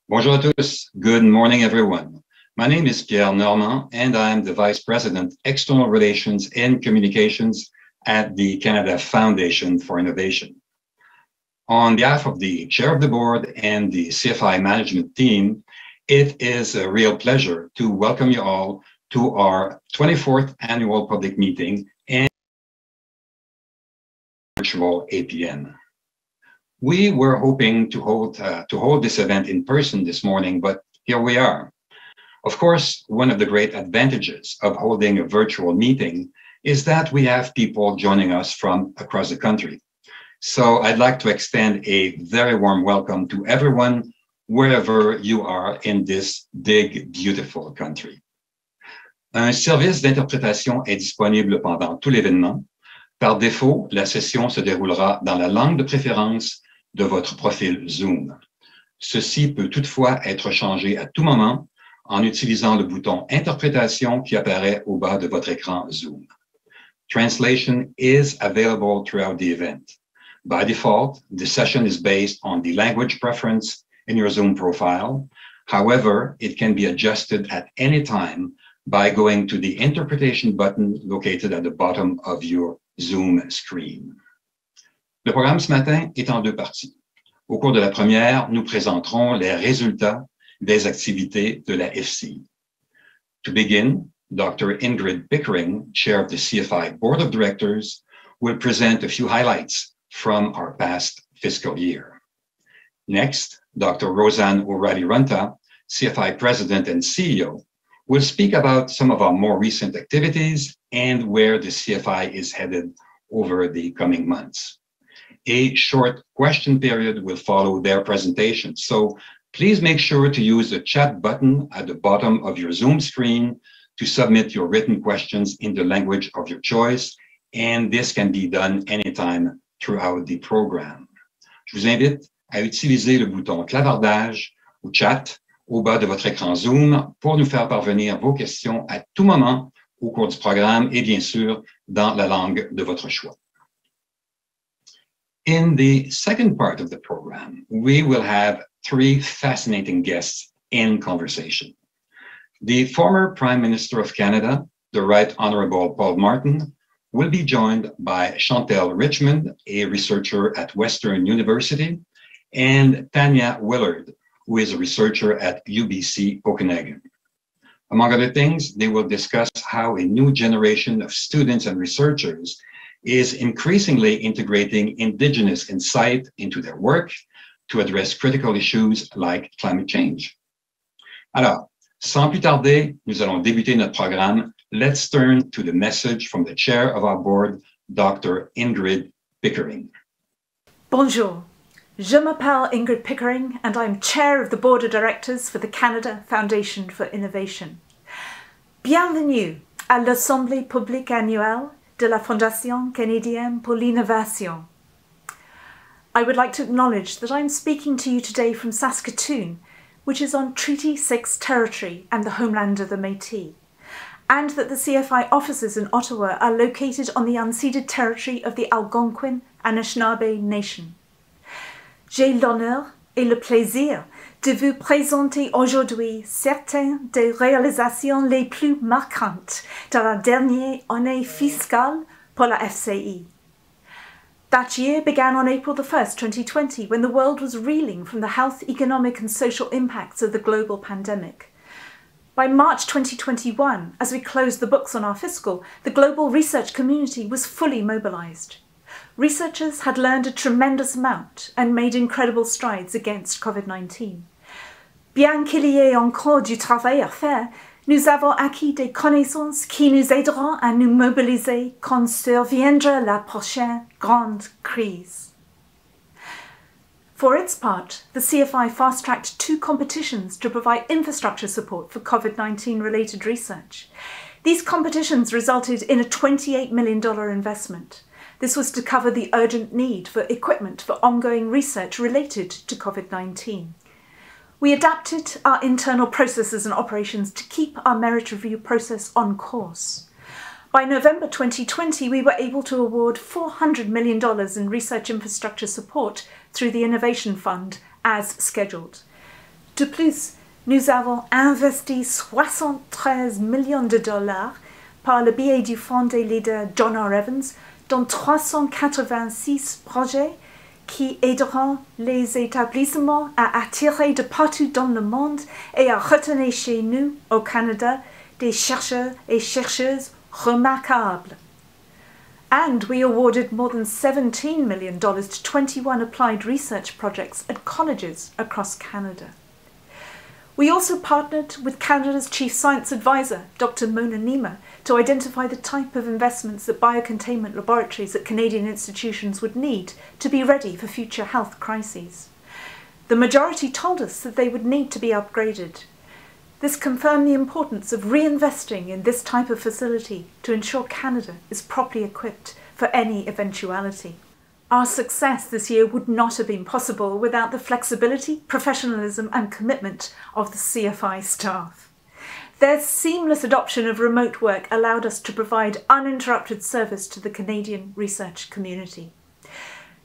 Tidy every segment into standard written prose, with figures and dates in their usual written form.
Bonjour à tous. Good morning, everyone. My name is Pierre Normand, and I'm the Vice President, External Relations and Communications at the Canada Foundation for Innovation. On behalf of the Chair of the Board and the CFI management team, it is a real pleasure to welcome you all to our 24th annual public meeting and virtual APN. We were hoping to hold this event in person this morning, but here we are. Of course, one of the great advantages of holding a virtual meeting is that we have people joining us from across the country. So I'd like to extend a very warm welcome to everyone, wherever you are in this big, beautiful country. Un service d'interprétation est disponible pendant tout l'événement. Par défaut, la session se déroulera dans la langue de préférence de votre profil Zoom. Ceci peut toutefois être changé à tout moment en utilisant le bouton Interprétation qui apparaît au bas de votre écran Zoom. Translation is available throughout the event. By default, the session is based on the language preference in your Zoom profile. However, it can be adjusted at any time by going to the Interpretation button located at the bottom of your Zoom screen. Le programme ce matin est en deux parties. Au cours de la première, nous présenterons les résultats des activités de la FCI. To begin, Dr. Ingrid Pickering, Chair of the CFI Board of Directors, will present a few highlights from our past fiscal year. Next, Dr. Roseanne O'Reilly-Runta, CFI President and CEO, will speak about some of our more recent activities and where the CFI is headed over the coming months. A short question period will follow their presentation, so please make sure to use the chat button at the bottom of your Zoom screen to submit your written questions in the language of your choice, and this can be done anytime throughout the program. Je vous invite à utiliser le bouton clavardage ou chat au bas de votre écran Zoom pour nous faire parvenir vos questions à tout moment au cours du programme et bien sûr dans la langue de votre choix. In the second part of the program, we will have three fascinating guests in conversation. The former Prime Minister of Canada, the Right Honourable Paul Martin, will be joined by Chantal Richmond, a researcher at Western University, and Tanya Willard, who is a researcher at UBC Copenhagen. Among other things, they will discuss how a new generation of students and researchers is increasingly integrating Indigenous insight into their work to address critical issues like climate change. Alors, sans plus tarder, nous allons débuter notre programme. Let's turn to the message from the chair of our board, Dr. Ingrid Pickering. Bonjour. Je m'appelle Ingrid Pickering and I'm chair of the board of directors for the Canada Foundation for Innovation. Bienvenue à l'Assemblée publique annuelle de la Fondation canadienne pour l'innovation. I would like to acknowledge that I'm speaking to you today from Saskatoon, which is on Treaty 6 territory and the homeland of the Métis, and that the CFI offices in Ottawa are located on the unceded territory of the Algonquin Anishinaabe Nation. J'ai l'honneur et le plaisir de vous présenter aujourd'hui certaines des réalisations les plus marquantes de la dernière année fiscale pour la FCI. That year began on April 1st, 2020, when the world was reeling from the health, economic and social impacts of the global pandemic. By March 2021, as we closed the books on our fiscal, the global research community was fully mobilised. Researchers had learned a tremendous amount and made incredible strides against COVID-19. Bien qu'il y ait encore du travail à faire, nous avons acquis des connaissances qui nous aideront à nous mobiliser quand surviendra la prochaine grande crise. For its part, the CFI fast-tracked 2 competitions to provide infrastructure support for COVID-19 related research. These competitions resulted in a $28 million investment. This was to cover the urgent need for equipment for ongoing research related to COVID-19. We adapted our internal processes and operations to keep our merit review process on course. By November 2020, we were able to award $400 million in research infrastructure support through the Innovation Fund as scheduled. De plus, nous avons investi 73 millions de dollars par le biais du fonds des leaders John R. Evans dans 386 projets qui aideront les établissements à attirer de partout dans le monde et à retenir chez nous, au Canada, des chercheurs et chercheuses remarquables. And we awarded more than $17 million to 21 applied research projects at colleges across Canada. We also partnered with Canada's Chief Science Advisor, Dr. Mona Nima, to identify the type of investments that biocontainment laboratories at Canadian institutions would need to be ready for future health crises. The majority told us that they would need to be upgraded. This confirmed the importance of reinvesting in this type of facility to ensure Canada is properly equipped for any eventuality. Our success this year would not have been possible without the flexibility, professionalism and commitment of the CFI staff. Their seamless adoption of remote work allowed us to provide uninterrupted service to the Canadian research community.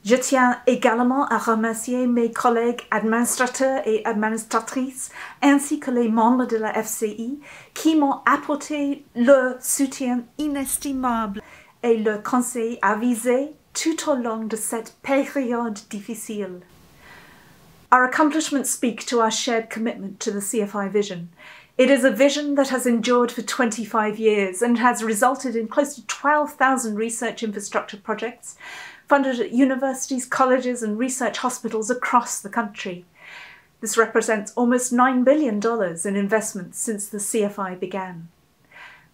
Je tiens également à remercier mes collègues administrateurs et administratrices ainsi que les membres de la FCI qui m'ont apporté leur soutien inestimable et leur conseil avisé tout au long de cette période difficile. Our accomplishments speak to our shared commitment to the CFI vision. It is a vision that has endured for 25 years and has resulted in close to 12,000 research infrastructure projects funded at universities, colleges and research hospitals across the country. This represents almost $9 billion in investments since the CFI began.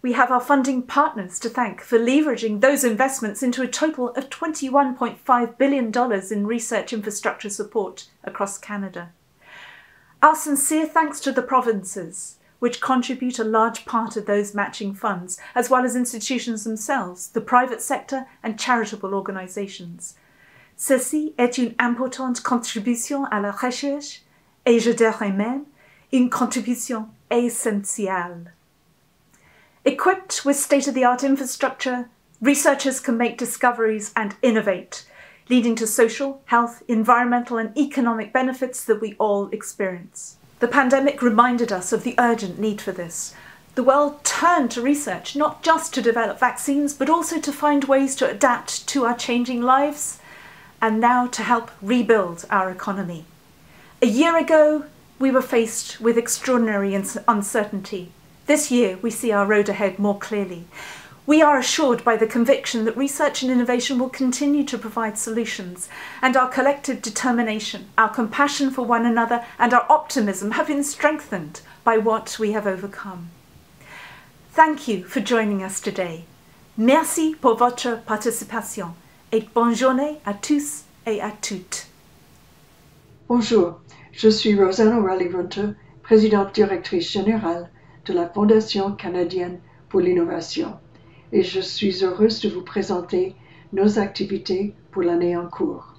We have our funding partners to thank for leveraging those investments into a total of $21.5 billion in research infrastructure support across Canada. Our sincere thanks to the provinces, which contribute a large part of those matching funds, as well as institutions themselves, the private sector and charitable organisations. Ceci est une importante contribution à la recherche et je dirais même une contribution essentielle. Equipped with state-of-the-art infrastructure, researchers can make discoveries and innovate, leading to social, health, environmental and economic benefits that we all experience. The pandemic reminded us of the urgent need for this. The world turned to research not just to develop vaccines, but also to find ways to adapt to our changing lives, and now to help rebuild our economy. A year ago, we were faced with extraordinary uncertainty. This year, we see our road ahead more clearly. We are assured by the conviction that research and innovation will continue to provide solutions, and our collective determination, our compassion for one another, and our optimism have been strengthened by what we have overcome. Thank you for joining us today. Merci pour votre participation, et bonne journée à tous et à toutes. Bonjour, je suis Rosanne O'Reilly-Runter, présidente directrice générale de la Fondation canadienne pour l'innovation, et je suis heureuse de vous présenter nos activités pour l'année en cours.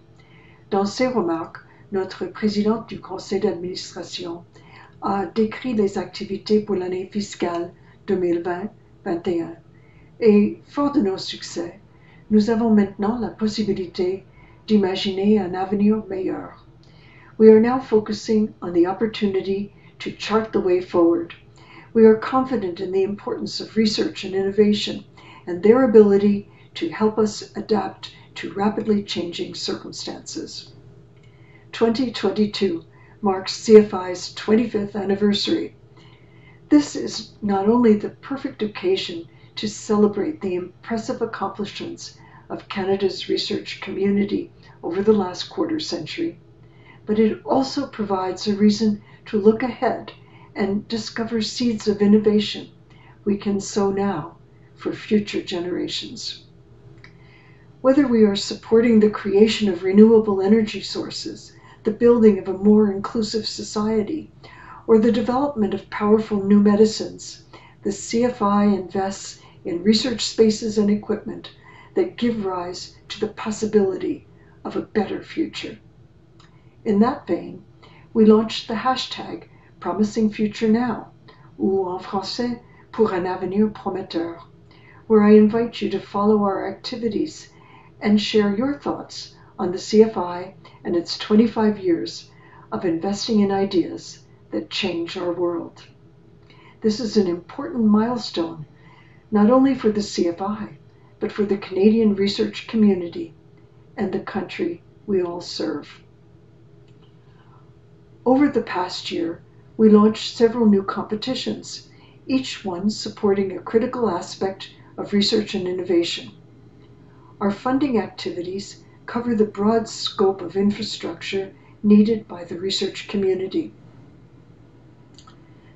Dans ses remarques, notre présidente du conseil d'administration a décrit les activités pour l'année fiscale 2020-21, et fort de nos succès, nous avons maintenant la possibilité d'imaginer un avenir meilleur. We are now focusing on the opportunity to chart the way forward. We are confident in the importance of research and innovation and their ability to help us adapt to rapidly changing circumstances. 2022 marks CFI's 25th anniversary. This is not only the perfect occasion to celebrate the impressive accomplishments of Canada's research community over the last quarter century, but it also provides a reason to look ahead and discover seeds of innovation we can sow now for future generations. Whether we are supporting the creation of renewable energy sources, the building of a more inclusive society, or the development of powerful new medicines, the CFI invests in research spaces and equipment that give rise to the possibility of a better future. In that vein, we launched the hashtag Promising Future Now, ou en français, pour un avenir prometteur, where I invite you to follow our activities and share your thoughts on the CFI and its 25 years of investing in ideas that change our world. This is an important milestone, not only for the CFI, but for the Canadian research community and the country we all serve. Over the past year, we launched several new competitions, each one supporting a critical aspect of research and innovation. Our funding activities cover the broad scope of infrastructure needed by the research community.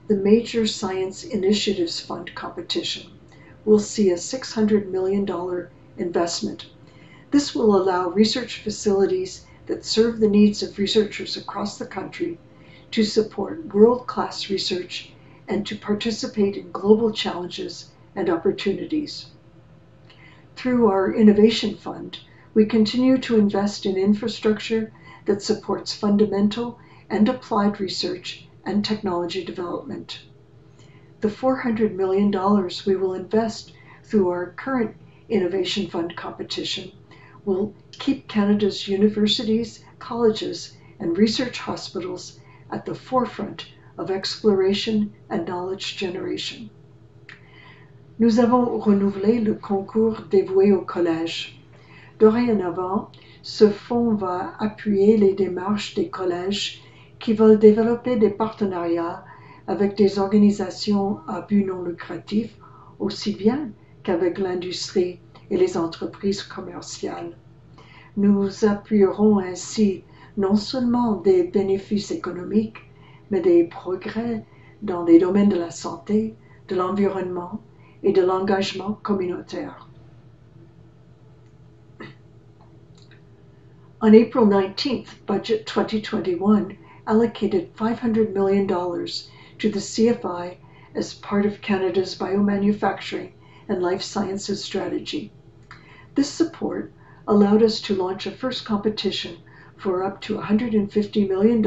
The Major Science Initiatives Fund competition will see a $600 million investment. This will allow research facilities that serve the needs of researchers across the country to support world-class research and to participate in global challenges and opportunities. Through our Innovation Fund, we continue to invest in infrastructure that supports fundamental and applied research and technology development. The $400 million we will invest through our current Innovation Fund competition will keep Canada's universities, colleges, and research hospitals at the forefront of exploration and knowledge generation. Nous avons renouvelé le concours dévoué au collège. Dorénavant, ce fonds va appuyer les démarches des collèges qui veulent développer des partenariats avec des organisations à but non lucratif, aussi bien qu'avec l'industrie et les entreprises commerciales. Nous appuierons ainsi non seulement des bénéfices économiques, mais des progrès dans les domaines de la santé, de l'environnement et de l'engagement communautaire. On April 19th, Budget 2021 allocated $500 million to the CFI as part of Canada's biomanufacturing and life sciences strategy. This support allowed us to launch a first competition for up to $150 million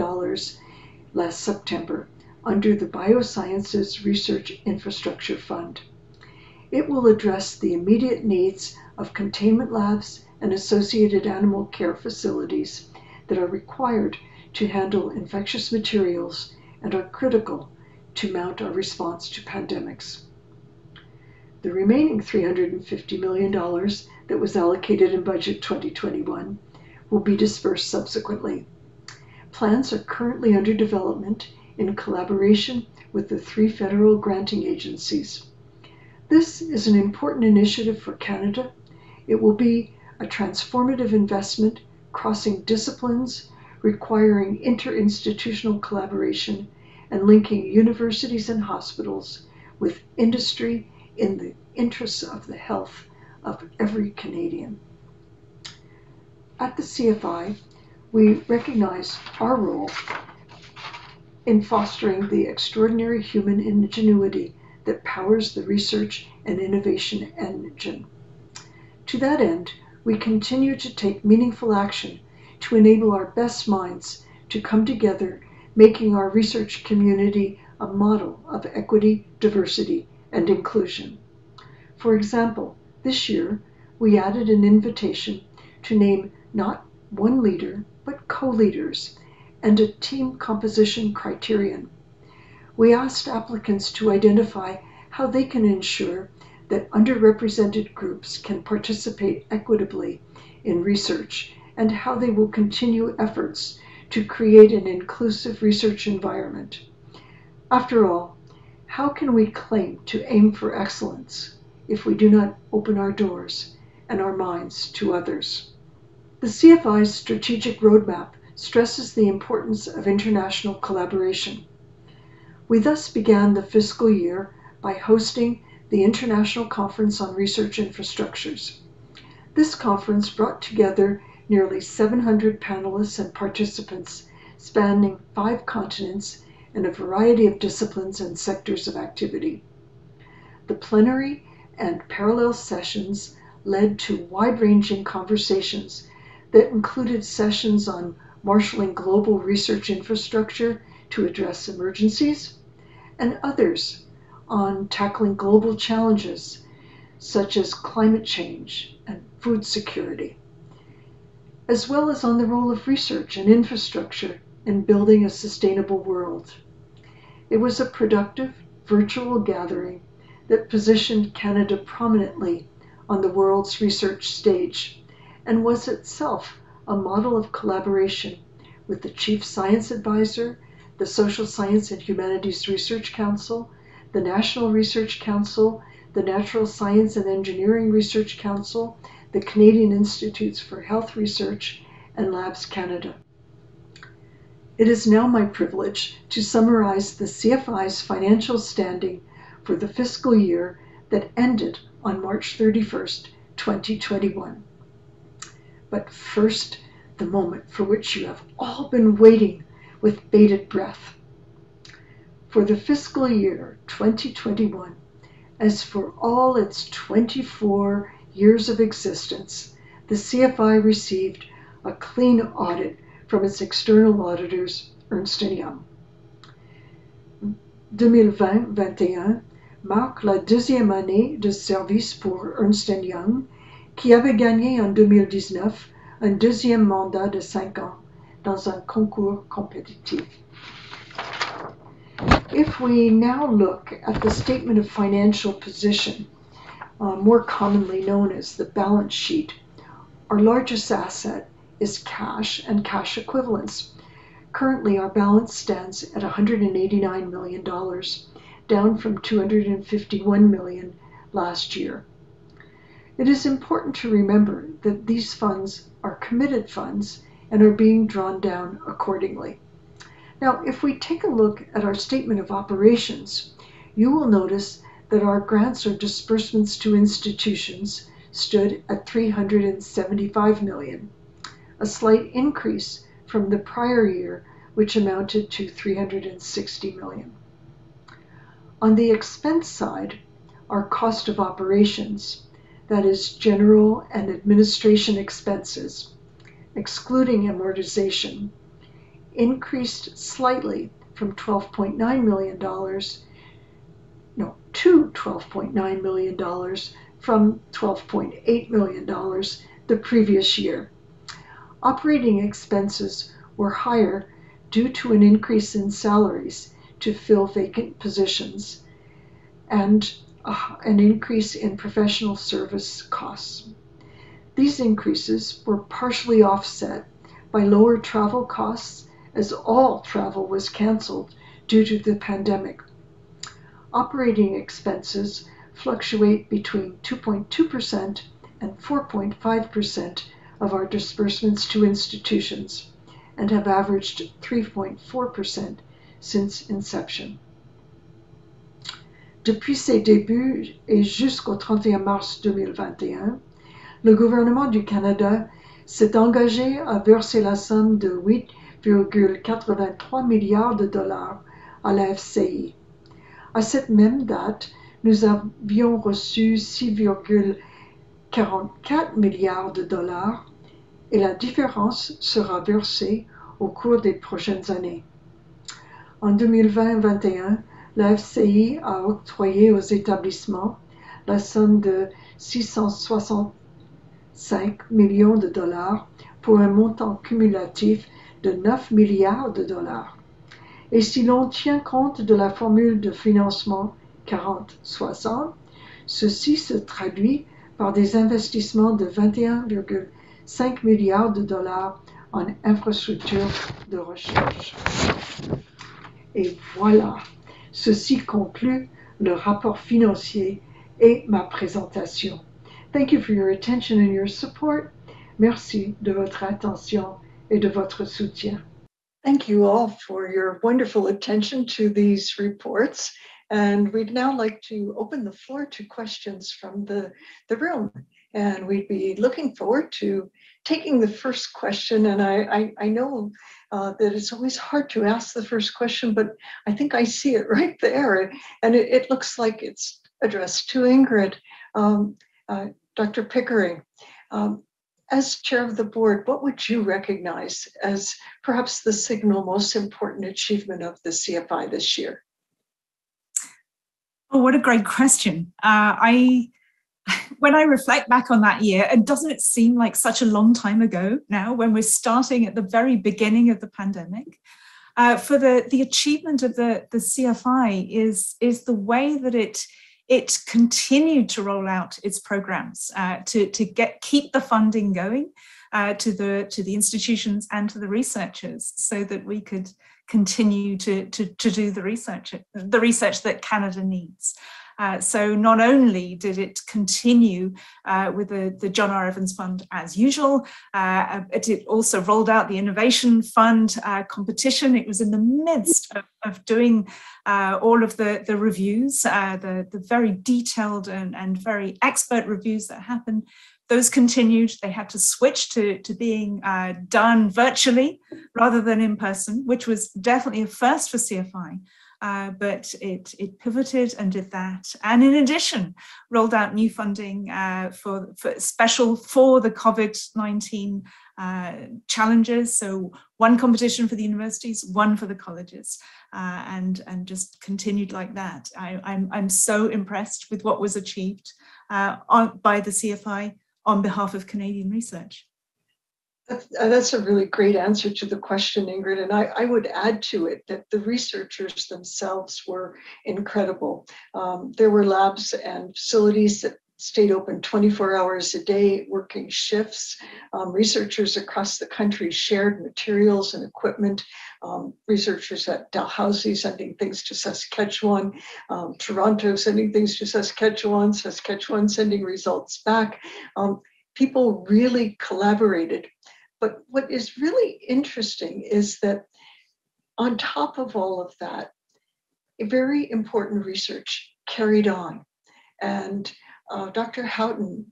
last September under the Biosciences Research Infrastructure Fund. It will address the immediate needs of containment labs and associated animal care facilities that are required to handle infectious materials and are critical to mount our response to pandemics. The remaining $350 million that was allocated in Budget 2021 will be dispersed subsequently. Plans are currently under development in collaboration with the 3 federal granting agencies. This is an important initiative for Canada. It will be a transformative investment crossing disciplines, requiring interinstitutional collaboration and linking universities and hospitals with industry in the interests of the health of every Canadian. At the CFI, we recognize our role in fostering the extraordinary human ingenuity that powers the research and innovation engine. To that end, we continue to take meaningful action to enable our best minds to come together, making our research community a model of equity, diversity, and inclusion. For example, this year, we added an invitation to name not one leader, but co-leaders, and a team composition criterion. We asked applicants to identify how they can ensure that underrepresented groups can participate equitably in research and how they will continue efforts to create an inclusive research environment. After all, how can we claim to aim for excellence if we do not open our doors and our minds to others? The CFI's strategic roadmap stresses the importance of international collaboration. We thus began the fiscal year by hosting the International Conference on Research Infrastructures. This conference brought together nearly 700 panelists and participants spanning 5 continents and a variety of disciplines and sectors of activity. The plenary and parallel sessions led to wide-ranging conversations that included sessions on marshalling global research infrastructure to address emergencies, and others on tackling global challenges such as climate change and food security, as well as on the role of research and infrastructure in building a sustainable world. It was a productive, virtual gathering that positioned Canada prominently on the world's research stage and was itself a model of collaboration with the Chief Science Advisor, the Social Science and Humanities Research Council, the National Research Council, the Natural Science and Engineering Research Council, the Canadian Institutes for Health Research, and Labs Canada. It is now my privilege to summarize the CFI's financial standing for the fiscal year that ended on March 31st, 2021. But first, the moment for which you have all been waiting with bated breath. For the fiscal year 2021, as for all its 24 years of existence, the CFI received a clean audit from its external auditors, Ernst & Young. 2020-21 marque la deuxième année de service pour Ernst & Young, qui avait gagné en 2019 un deuxième mandat de 5 ans dans un concours compétitif. If we now look at the statement of financial position, more commonly known as the balance sheet, our largest asset is cash and cash equivalents. Currently, our balance stands at $189 million, down from $251 million last year. It is important to remember that these funds are committed funds and are being drawn down accordingly. Now, if we take a look at our statement of operations, you will notice that our grants or disbursements to institutions stood at $375 million, a slight increase from the prior year, which amounted to $360 million. On the expense side, our cost of operations, that is general and administration expenses, excluding amortization, increased slightly from to $12.9 million from $12.8 million the previous year. Operating expenses were higher due to an increase in salaries to fill vacant positions and an increase in professional service costs. These increases were partially offset by lower travel costs, as all travel was canceled due to the pandemic. Operating expenses fluctuate between 2.2% and 4.5% of our disbursements to institutions and have averaged 3.4% since inception. Depuis ses débuts et jusqu'au 31 mars 2021, le gouvernement du Canada s'est engagé à verser la somme de 8,83 milliards de dollars à la FCI. À cette même date, nous avions reçu 6,44 milliards de dollars et la différence sera versée au cours des prochaines années. En 2020-21, la FCI a octroyé aux établissements la somme de 665 millions de dollars pour un montant cumulatif de 9 milliards de dollars. Et si l'on tient compte de la formule de financement 40-60, ceci se traduit par des investissements de 21,5 milliards de dollars en infrastructures de recherche. Et voilà, ceci conclut le rapport financier et ma présentation. Thank you for your attention and your support. Merci de votre attention et de votre soutien. Thank you all for your wonderful attention to these reports. And we'd now like to open the floor to questions from the room. And we'd be looking forward to taking the first question. And I know that it's always hard to ask the first question, but I think I see it right there. And it looks like it's addressed to Ingrid. Dr. Pickering, as chair of the board, what would you recognize as perhaps the single most important achievement of the CFI this year? Oh, what a great question. When I reflect back on that year, and doesn't it seem like such a long time ago now when we're starting at the very beginning of the pandemic? for the achievement of the CFI is the way that it continued to roll out its programs to keep the funding going to the institutions and to the researchers, so that we could continue to do the research that Canada needs. So not only did it continue with the John R. Evans Fund as usual, it also rolled out the Innovation Fund competition. It was in the midst of doing all of the reviews, the very detailed and very expert reviews that happened. Those continued. They had to switch to being done virtually rather than in person, which was definitely a first for CFI. But it pivoted and did that, and in addition rolled out new funding for special for the COVID-19 challenges. So one competition for the universities, one for the colleges, and just continued like that. I'm so impressed with what was achieved by the CFI on behalf of Canadian research. That's a really great answer to the question, Ingrid. And I would add to it that the researchers themselves were incredible. There were labs and facilities that stayed open 24 hours a day, working shifts. Researchers across the country shared materials and equipment. Researchers at Dalhousie sending things to Saskatchewan, Toronto sending things to Saskatchewan, Saskatchewan sending results back. People really collaborated. But what is really interesting is that on top of all of that, a very important research carried on. And Dr. Houghton,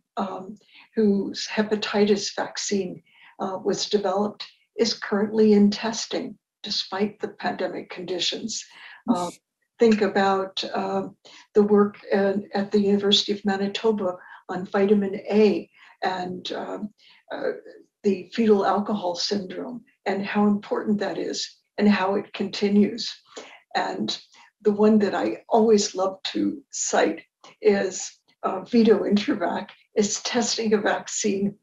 whose hepatitis vaccine was developed, is currently in testing despite the pandemic conditions. Think about the work at the University of Manitoba on vitamin A and the fetal alcohol syndrome, and how important that is and how it continues. And the one that I always love to cite is Vito Intervac is testing a vaccine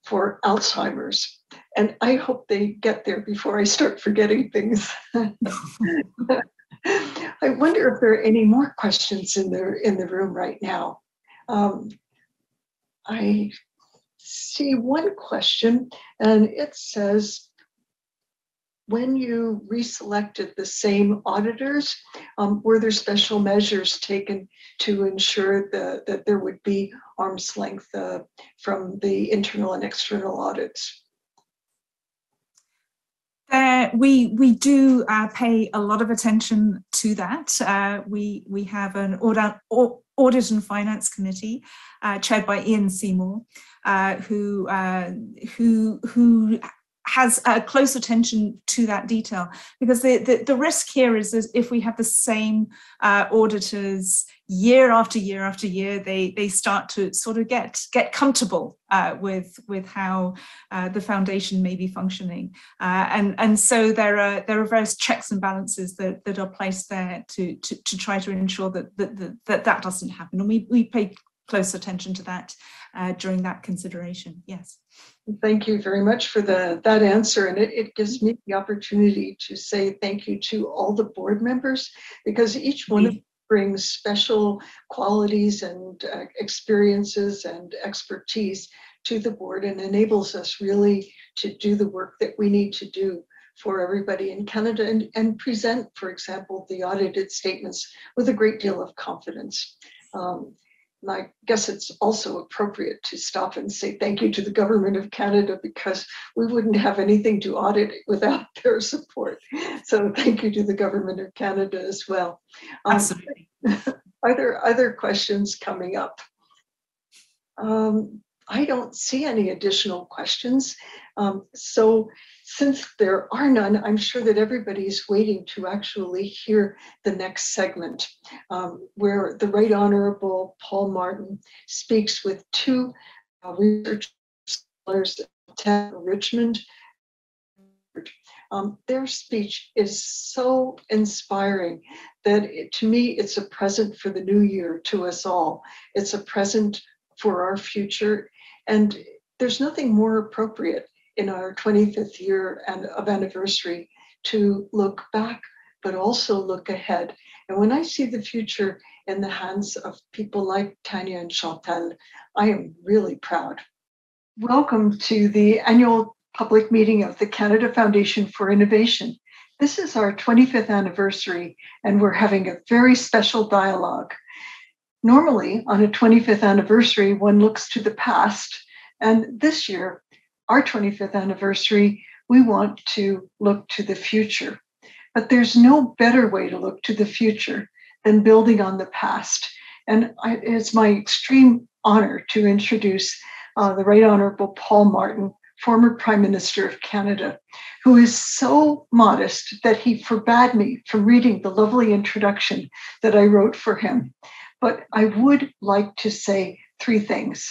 for Alzheimer's. And I hope they get there before I start forgetting things. I wonder if there are any more questions in the room right now. I see one question, and it says, when you reselected the same auditors, were there special measures taken to ensure that there would be arm's length from the internal and external audits? We do pay a lot of attention to that. We have an audit and finance committee chaired by Ian Seymour, who has close attention to that detail, because the risk here is if we have the same auditors year after year after year, they start to sort of get comfortable with how the foundation may be functioning, and so there are various checks and balances that are placed there to try to ensure that doesn't happen, and we pay close attention to that during that consideration. Yes. Thank you very much for that answer. And it gives me the opportunity to say thank you to all the board members, because each one of them brings special qualities and experiences and expertise to the board and enables us really to do the work that we need to do for everybody in Canada and present, for example, the audited statements with a great deal of confidence. And I guess it's also appropriate to stop and say thank you to the Government of Canada, because we wouldn't have anything to audit without their support. So thank you to the Government of Canada as well. Absolutely. Are there other questions coming up? I don't see any additional questions. So since there are none, I'm sure that everybody's waiting to actually hear the next segment, where the Right Honourable Paul Martin speaks with two research scholars at Richmond. Their speech is so inspiring that to me, it's a present for the new year to us all. It's a present for our future. And there's nothing more appropriate in our 25th year of anniversary to look back, but also look ahead. And when I see the future in the hands of people like Tanya and Chantal, I am really proud. Welcome to the annual public meeting of the Canada Foundation for Innovation. This is our 25th anniversary, and we're having a very special dialogue. Normally, on a 25th anniversary, one looks to the past, and this year, our 25th anniversary, we want to look to the future. But there's no better way to look to the future than building on the past. And it's my extreme honor to introduce the Right Honorable Paul Martin, former Prime Minister of Canada, who is so modest that he forbade me from reading the lovely introduction that I wrote for him. But I would like to say three things.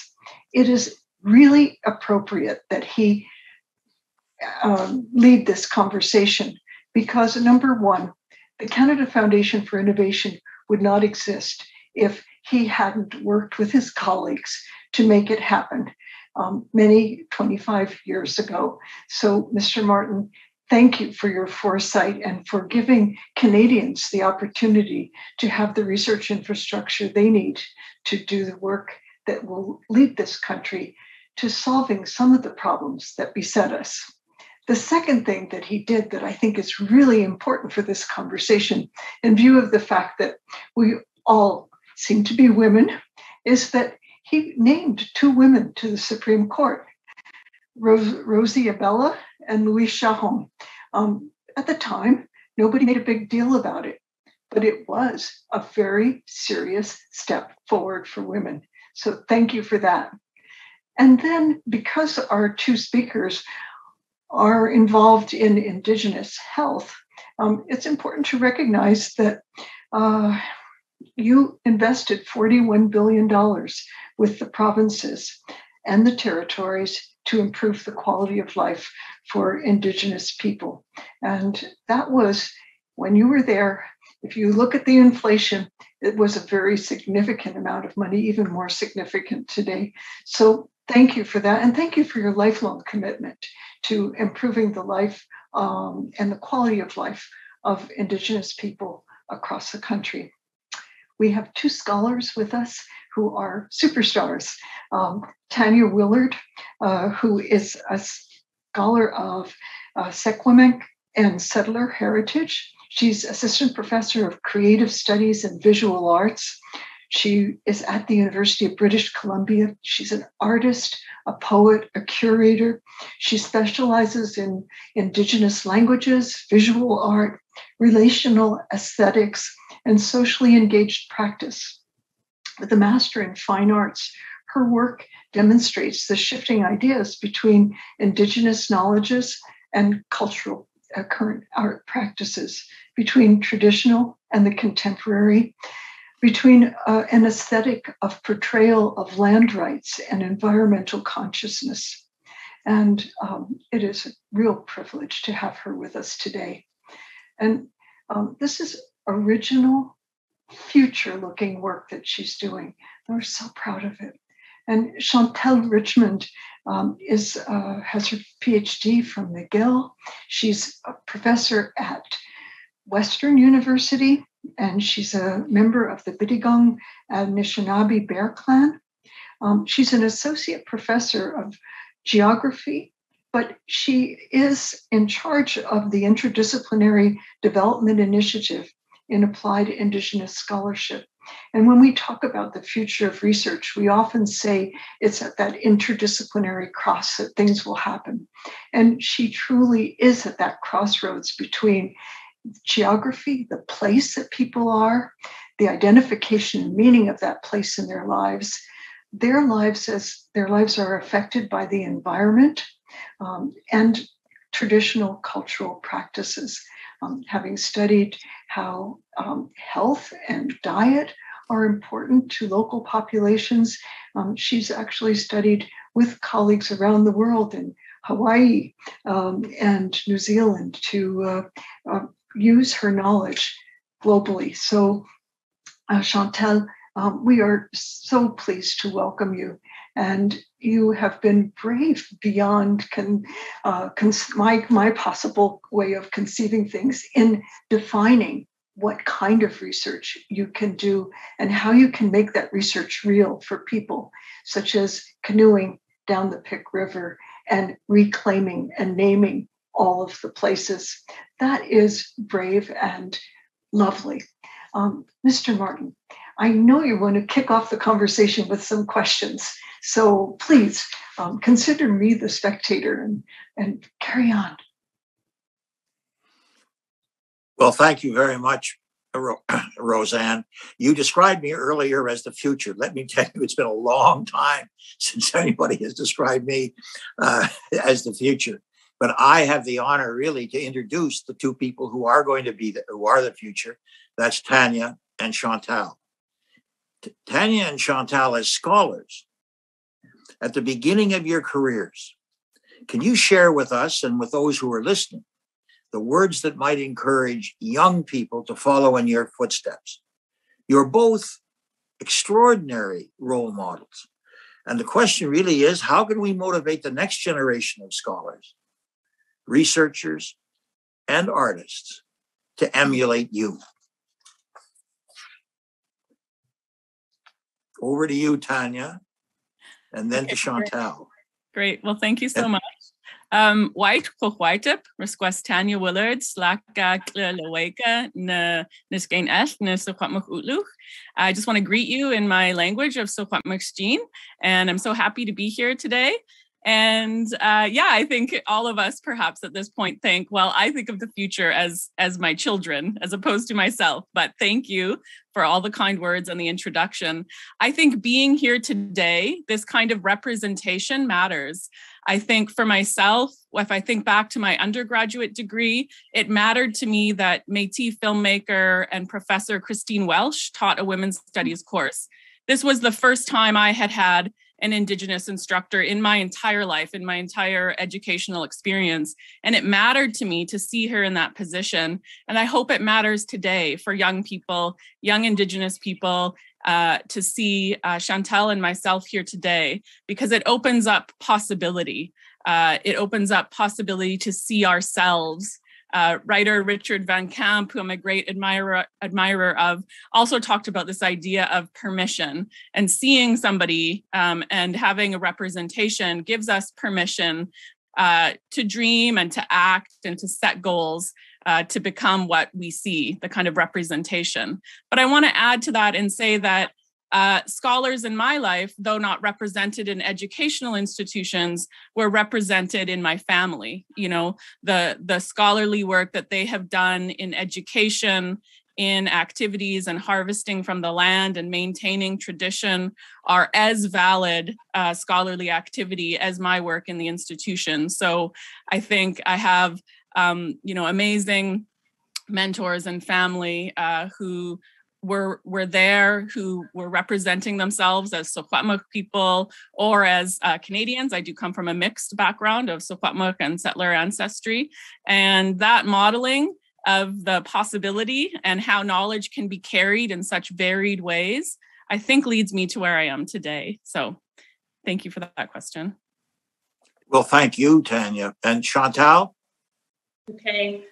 It is really appropriate that he lead this conversation because, number one, the Canada Foundation for Innovation would not exist if he hadn't worked with his colleagues to make it happen many 25 years ago. So, Mr. Martin, thank you for your foresight and for giving Canadians the opportunity to have the research infrastructure they need to do the work that will lead this country to solving some of the problems that beset us. The second thing that he did that I think is really important for this conversation, in view of the fact that we all seem to be women, is that he named two women to the Supreme Court, Rosie Abella and Louise Charon. At the time, nobody made a big deal about it, but it was a very serious step forward for women. So thank you for that. And then because our two speakers are involved in Indigenous health, it's important to recognize that you invested $41 billion with the provinces and the territories to improve the quality of life for Indigenous people. And that was, when you were there, if you look at the inflation, it was a very significant amount of money, even more significant today. So thank you for that. And thank you for your lifelong commitment to improving the life and the quality of life of Indigenous people across the country. We have two scholars with us who are superstars. Tanya Willard, who is a scholar of Secwepemc and settler heritage. She's assistant professor of creative studies and visual arts. She is at the University of British Columbia. She's an artist, a poet, a curator. She specializes in Indigenous languages, visual art, relational aesthetics, and socially engaged practice. With a master in fine arts, her work demonstrates the shifting ideas between Indigenous knowledges and cultural current art practices, between traditional and the contemporary, between an aesthetic of portrayal of land rights and environmental consciousness. And it is a real privilege to have her with us today. And this is original, future-looking work that she's doing. And we're so proud of it. And Chantal Richmond has her PhD from McGill. She's a professor at Western University, and she's a member of the Bidigong Anishinaabe Bear Clan. She's an associate professor of geography, but she is in charge of the Interdisciplinary Development Initiative in Applied Indigenous Scholarship. And when we talk about the future of research, we often say it's at that interdisciplinary cross that things will happen. And she truly is at that crossroads between geography, the place that people are, the identification and meaning of that place in their lives as their lives are affected by the environment, and traditional cultural practices. Having studied how health and diet are important to local populations, she's actually studied with colleagues around the world in Hawaii and New Zealand to use her knowledge globally. So, Chantal, we are so pleased to welcome you. And you have been brave beyond my possible way of conceiving things in defining what kind of research you can do and how you can make that research real for people, such as canoeing down the Pic River and reclaiming and naming all of the places. That is brave and lovely. Mr. Martin, I know you want to kick off the conversation with some questions, so please consider me the spectator and carry on. Well, thank you very much, Roseanne. You described me earlier as the future. Let me tell you, it's been a long time since anybody has described me as the future. But I have the honor really to introduce the two people who are going to be who are the future. That's Tanya and Chantal. Tanya and Chantal, as scholars, at the beginning of your careers, can you share with us and with those who are listening the words that might encourage young people to follow in your footsteps? You're both extraordinary role models. And the question really is, how can we motivate the next generation of scholars, researchers, and artists to emulate you? Over to you, Tanya, and then to Chantal. Great. Well, thank you so much. White White request Tanya Willard Slaka Kleweka na Nisgain Esh na Sokwatmuk Utluch. I just want to greet you in my language of Sokwatmuk's and I'm so happy to be here today. And I think all of us perhaps at this point think, well, I think of the future as my children as opposed to myself. But thank you for all the kind words and the introduction. I think being here today, this kind of representation matters. I think for myself, if I think back to my undergraduate degree, it mattered to me that Métis filmmaker and Professor Christine Welsh taught a women's studies course. This was the first time I had an Indigenous instructor in my entire life, in my entire educational experience. And it mattered to me to see her in that position. And I hope it matters today for young people, young Indigenous people, to see Chantal and myself here today, because it opens up possibility. It opens up possibility to see ourselves. Writer Richard Van Camp, who I'm a great admirer of, also talked about this idea of permission, and seeing somebody and having a representation gives us permission to dream and to act and to set goals to become what we see, the kind of representation. But I want to add to that and say that scholars in my life, though not represented in educational institutions, were represented in my family. You know, the scholarly work that they have done in education, in activities and harvesting from the land and maintaining tradition are as valid scholarly activity as my work in the institution. So I think I have, amazing mentors and family who were there, who were representing themselves as Sokwatmuk people or as Canadians. I do come from a mixed background of Sokwatmuk and settler ancestry. And that modeling of the possibility and how knowledge can be carried in such varied ways, I think leads me to where I am today. So thank you for that question. Well, thank you, Tanya. And Chantal? Okay.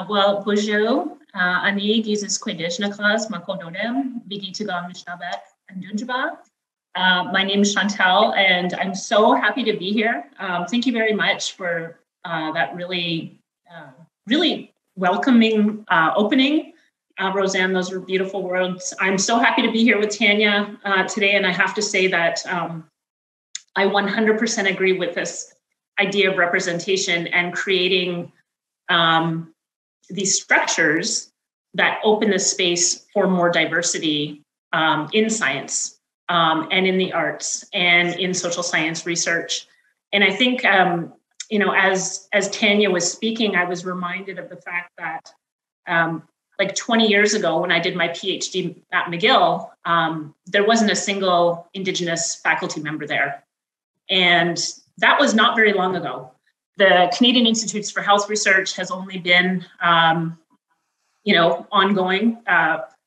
Well, bonjour. Ani dieses Quidishnakas Makododem, Vigitiga Mishnabek and Dunjaba. My name is Chantal, and I'm so happy to be here. Thank you very much for that really welcoming opening. Roseanne, those were beautiful words. I'm so happy to be here with Tanya today, and I have to say that I 100% agree with this idea of representation and creating these structures that open the space for more diversity in science and in the arts and in social science research. And I think, as Tanya was speaking, I was reminded of the fact that like 20 years ago, when I did my PhD at McGill, there wasn't a single Indigenous faculty member there. And that was not very long ago. The Canadian Institutes for Health Research has only been, ongoing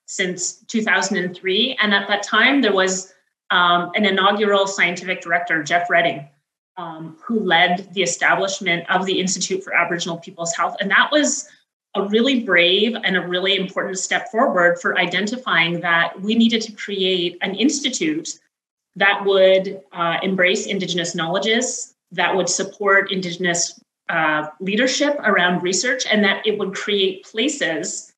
since 2003. And at that time, there was an inaugural scientific director, Jeff Redding, who led the establishment of the Institute for Aboriginal People's Health. And that was a really brave and a really important step forward for identifying that we needed to create an institute that would embrace Indigenous knowledges, that would support Indigenous leadership around research, and that it would create places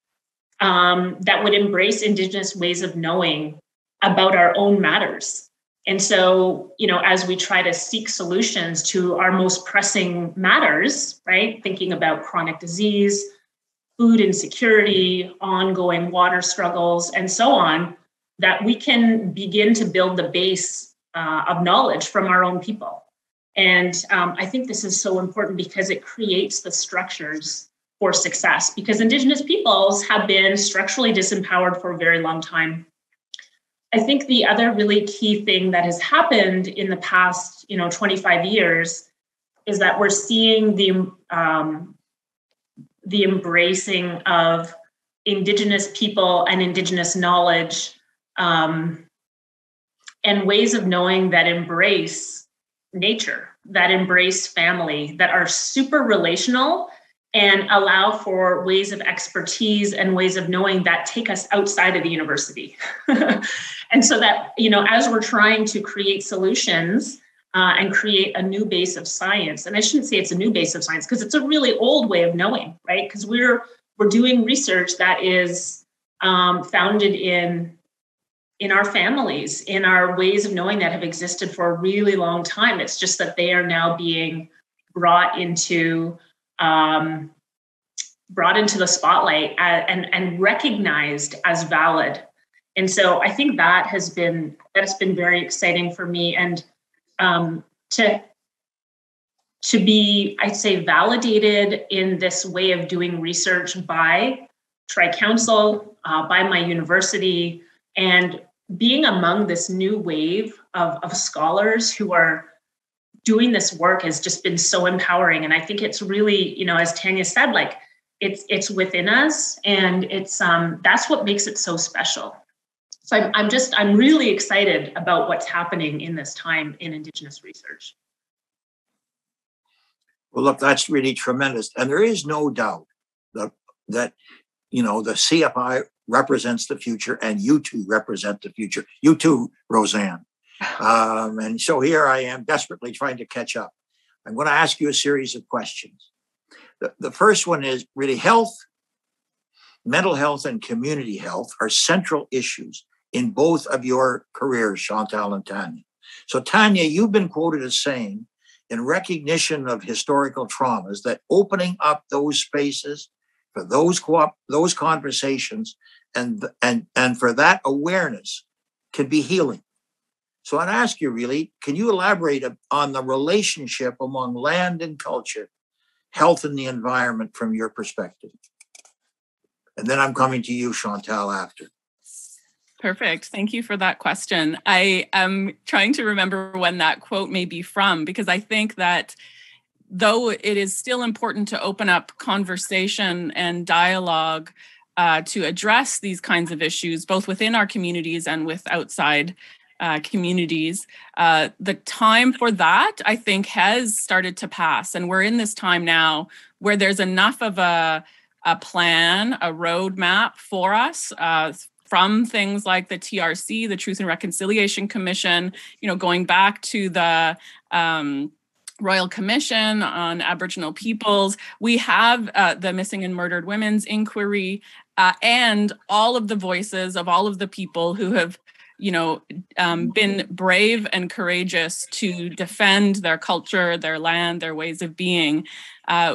that would embrace Indigenous ways of knowing about our own matters. And so, as we try to seek solutions to our most pressing matters, right, thinking about chronic disease, food insecurity, ongoing water struggles, and so on, that we can begin to build the base of knowledge from our own people. And I think this is so important because it creates the structures for success, because Indigenous peoples have been structurally disempowered for a very long time. I think the other really key thing that has happened in the past, 25 years is that we're seeing the embracing of Indigenous people and Indigenous knowledge and ways of knowing that embrace nature, that embrace family, that are super relational and allow for ways of expertise and ways of knowing that take us outside of the university. And so that, as we're trying to create solutions and create a new base of science, and I shouldn't say it's a new base of science because it's a really old way of knowing, right? Because we're doing research that is founded in our families, in our ways of knowing that have existed for a really long time. It's just that they are now being brought into the spotlight and recognized as valid. And so I think that's been very exciting for me, and to be, I'd say, validated in this way of doing research by Tri-Council, by my university, and being among this new wave of scholars who are doing this work has just been so empowering. And I think it's really, as Tanya said, like it's within us, and it's that's what makes it so special. So I'm really excited about what's happening in this time in Indigenous research. Well, look, that's really tremendous. And there is no doubt that the CFI represents the future, and you two represent the future. You too, Roseanne. And so here I am desperately trying to catch up. I'm going to ask you a series of questions. The first one is really health, mental health, and community health are central issues in both of your careers, Chantal and Tanya. So Tanya, you've been quoted as saying, in recognition of historical traumas, that opening up those spaces for those conversations and for that awareness can be healing. So I'd ask you, really, can you elaborate on the relationship among land and culture, health and the environment from your perspective? And then I'm coming to you, Chantal, after. Perfect. Thank you for that question. I am trying to remember when that quote may be from, because I think that though it is still important to open up conversation and dialogue to address these kinds of issues, both within our communities and with outside communities, the time for that, I think, has started to pass. And we're in this time now where there's enough of a plan, a roadmap for us from things like the TRC, the Truth and Reconciliation Commission, going back to the Royal Commission on Aboriginal Peoples. We have the Missing and Murdered Women's Inquiry, and all of the voices of all of the people who have been brave and courageous to defend their culture, their land, their ways of being.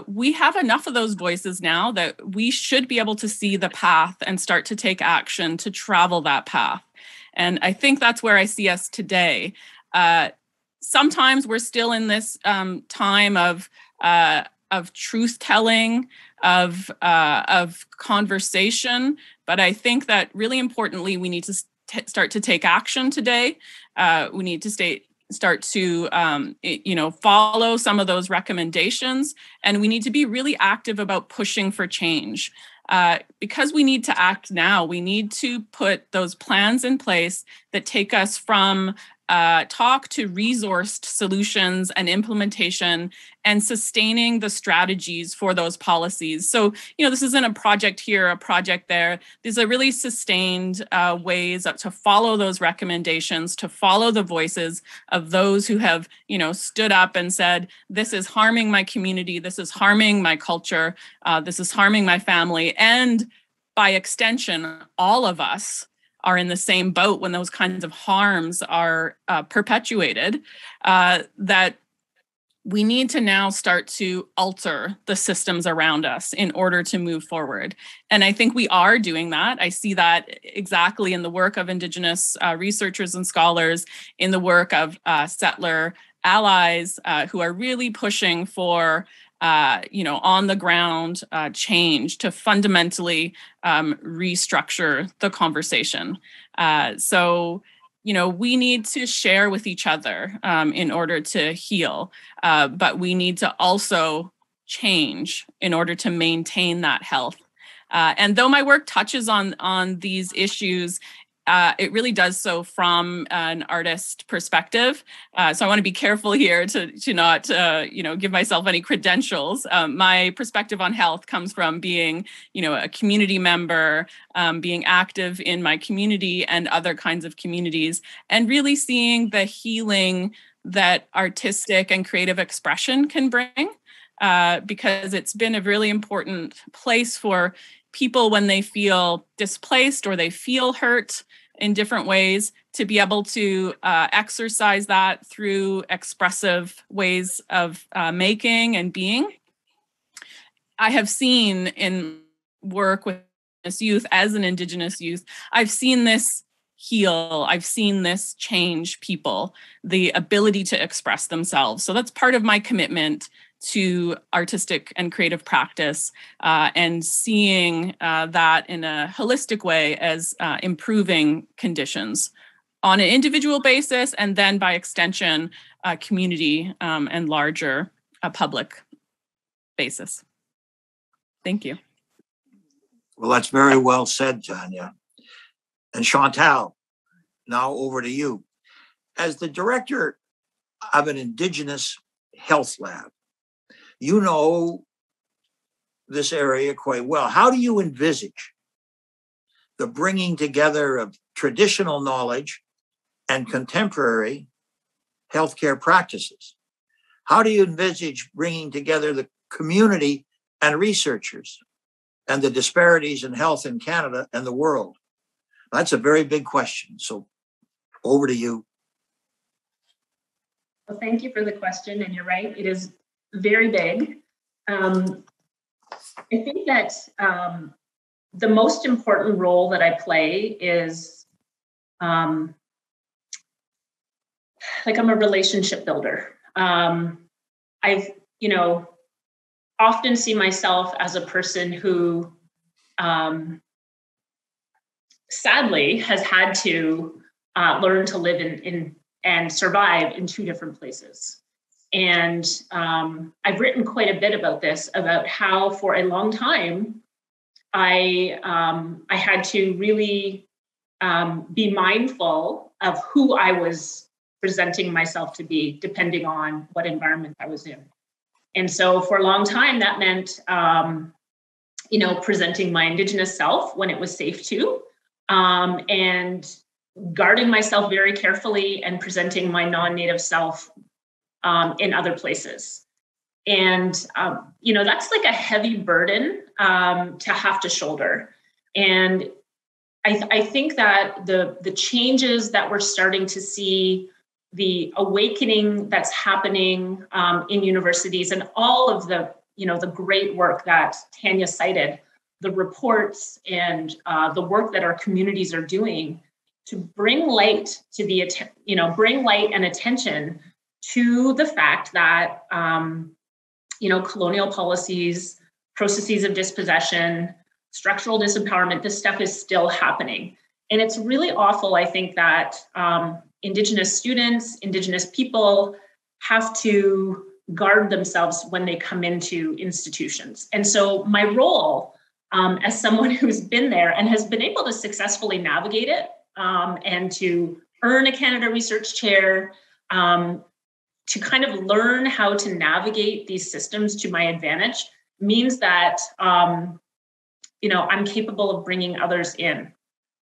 We have enough of those voices now that we should be able to see the path and start to take action to travel that path. And I think that's where I see us today. Sometimes we're still in this time of truth telling, of conversation, but I think that really importantly, we need to start to take action today. We need to start to follow some of those recommendations, and we need to be really active about pushing for change. because we need to act now, we need to put those plans in place that take us from talk to resourced solutions and implementation and sustaining the strategies for those policies. So, this isn't a project here, a project there. These are really sustained ways to follow those recommendations, to follow the voices of those who have, stood up and said, this is harming my community, this is harming my culture, this is harming my family, and by extension, all of us are in the same boat when those kinds of harms are perpetuated, that we need to now start to alter the systems around us in order to move forward. And I think we are doing that. I see that exactly in the work of Indigenous researchers and scholars, in the work of settler allies who are really pushing for on the ground change to fundamentally restructure the conversation. So we need to share with each other in order to heal, but we need to also change in order to maintain that health. And though my work touches on these issues, it really does so from an artist perspective. So I want to be careful here to not, give myself any credentials. My perspective on health comes from being, a community member, being active in my community and other kinds of communities, and really seeing the healing that artistic and creative expression can bring, because it's been a really important place for people when they feel displaced or they feel hurt in different ways, to be able to exercise that through expressive ways of making and being. I have seen in work with this youth as an Indigenous youth, I've seen this heal, I've seen this change people, the ability to express themselves. So that's part of my commitment to artistic and creative practice, and seeing that in a holistic way as improving conditions on an individual basis, and then by extension, community and larger public basis. Thank you. Well, that's very well said, Tanya. And Chantal, now over to you. As the director of an Indigenous health lab, you know this area quite well. How do you envisage the bringing together of traditional knowledge and contemporary healthcare practices? How do you envisage bringing together the community and researchers and the disparities in health in Canada and the world? That's a very big question. So over to you. Well, thank you for the question. And you're right, it is very big. I think that the most important role that I play is I'm a relationship builder. I've, often see myself as a person who sadly has had to learn to live in and survive in two different places. And I've written quite a bit about this, about how for a long time, I had to really be mindful of who I was presenting myself to be, depending on what environment I was in. And so for a long time, that meant, presenting my Indigenous self when it was safe to, and guarding myself very carefully and presenting my non-Native self in other places. And, that's like a heavy burden to have to shoulder. And I think that the changes that we're starting to see, the awakening that's happening in universities, and all of the great work that Tanya cited, the reports and the work that our communities are doing to bring light to bring light and attention to the fact that, colonial policies, processes of dispossession, structural disempowerment, this stuff is still happening. And it's really awful, I think, that Indigenous students, Indigenous people have to guard themselves when they come into institutions. And so my role as someone who's been there and has been able to successfully navigate it and to earn a Canada Research Chair, to kind of learn how to navigate these systems to my advantage means that, I'm capable of bringing others in.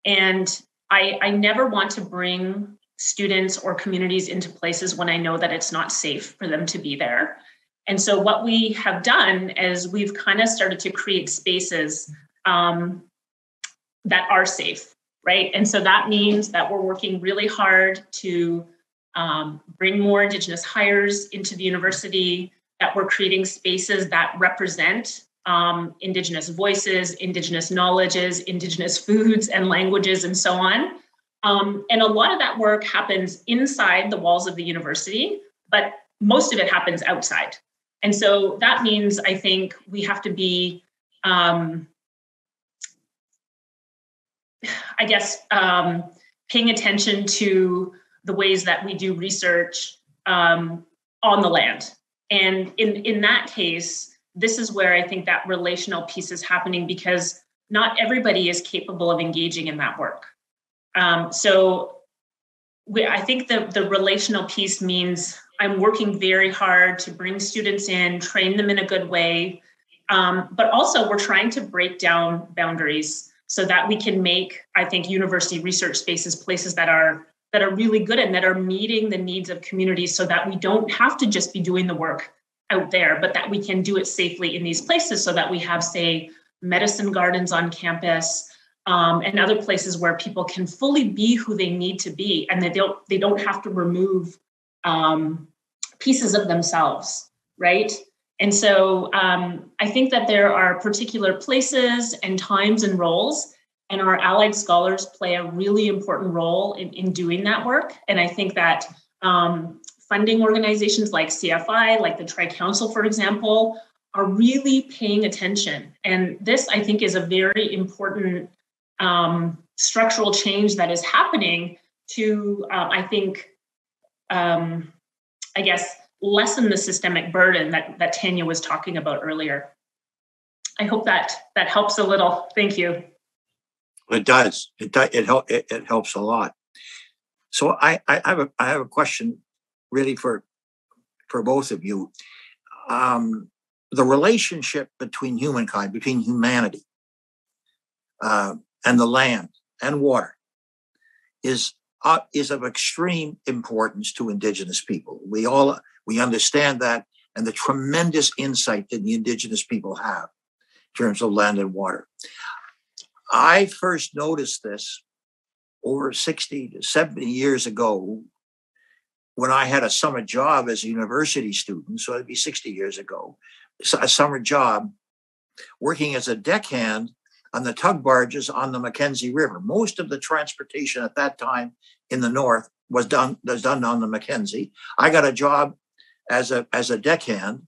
And I never want to bring students or communities into places when I know that it's not safe for them to be there. And so what we have done is we've kind of started to create spaces that are safe, right? And so that means that we're working really hard to bring more Indigenous hires into the university, that we're creating spaces that represent Indigenous voices, Indigenous knowledges, Indigenous foods and languages, and so on. And a lot of that work happens inside the walls of the university, but most of it happens outside. And so that means, I think, we have to be, paying attention to the ways that we do research on the land. And in that case, this is where I think that relational piece is happening, because not everybody is capable of engaging in that work. I think the relational piece means I'm working very hard to bring students in, train them in a good way, but also we're trying to break down boundaries so that we can make, I think, university research spaces places that are really good and that are meeting the needs of communities, so that we don't have to just be doing the work out there, but that we can do it safely in these places, so that we have, say, medicine gardens on campus, and other places where people can fully be who they need to be, and they don't have to remove pieces of themselves, right? And so I think that there are particular places and times and roles, and our allied scholars play a really important role in doing that work. And I think that funding organizations like CFI, like the Tri-Council, for example, are really paying attention. And this, I think, is a very important structural change that is happening to, lessen the systemic burden that Tanya was talking about earlier. I hope that helps a little. Thank you. It does. It helps a lot. So I have a question, really, for both of you. The relationship between humankind, between humanity, and the land and water is of extreme importance to Indigenous people. We understand that, and the tremendous insight that the Indigenous people have in terms of land and water. I first noticed this over 60 to 70 years ago when I had a summer job as a university student, so it'd be 60 years ago, a summer job working as a deckhand on the tug barges on the Mackenzie River. Most of the transportation at that time in the north was done on the Mackenzie. I got a job as a deckhand,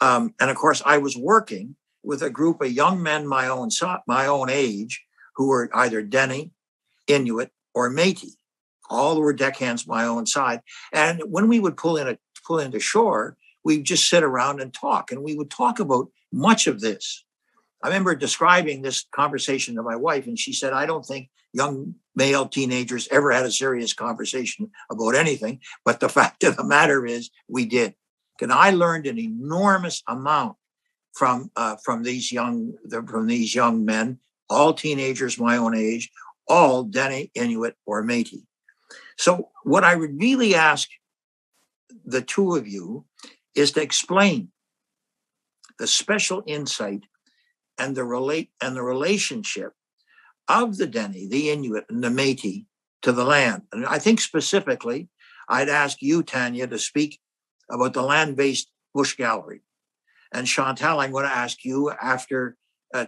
and of course I was working with a group of young men my own age who were either Dene, Inuit, or Métis. All were deckhands my own side. And when we would pull into shore, we'd just sit around and talk, and we would talk about much of this. I remember describing this conversation to my wife, and she said, I don't think young male teenagers ever had a serious conversation about anything, but the fact of the matter is we did. And I learned an enormous amount from these young men, all teenagers my own age, all Dene, Inuit, or Métis. So what I would really ask the two of you is to explain the special insight and the relationship of the Dene, the Inuit, and the Métis to the land. And I think specifically, I'd ask you, Tanya, to speak about the land-based bush gallery. And Chantal, I'm going to ask you, after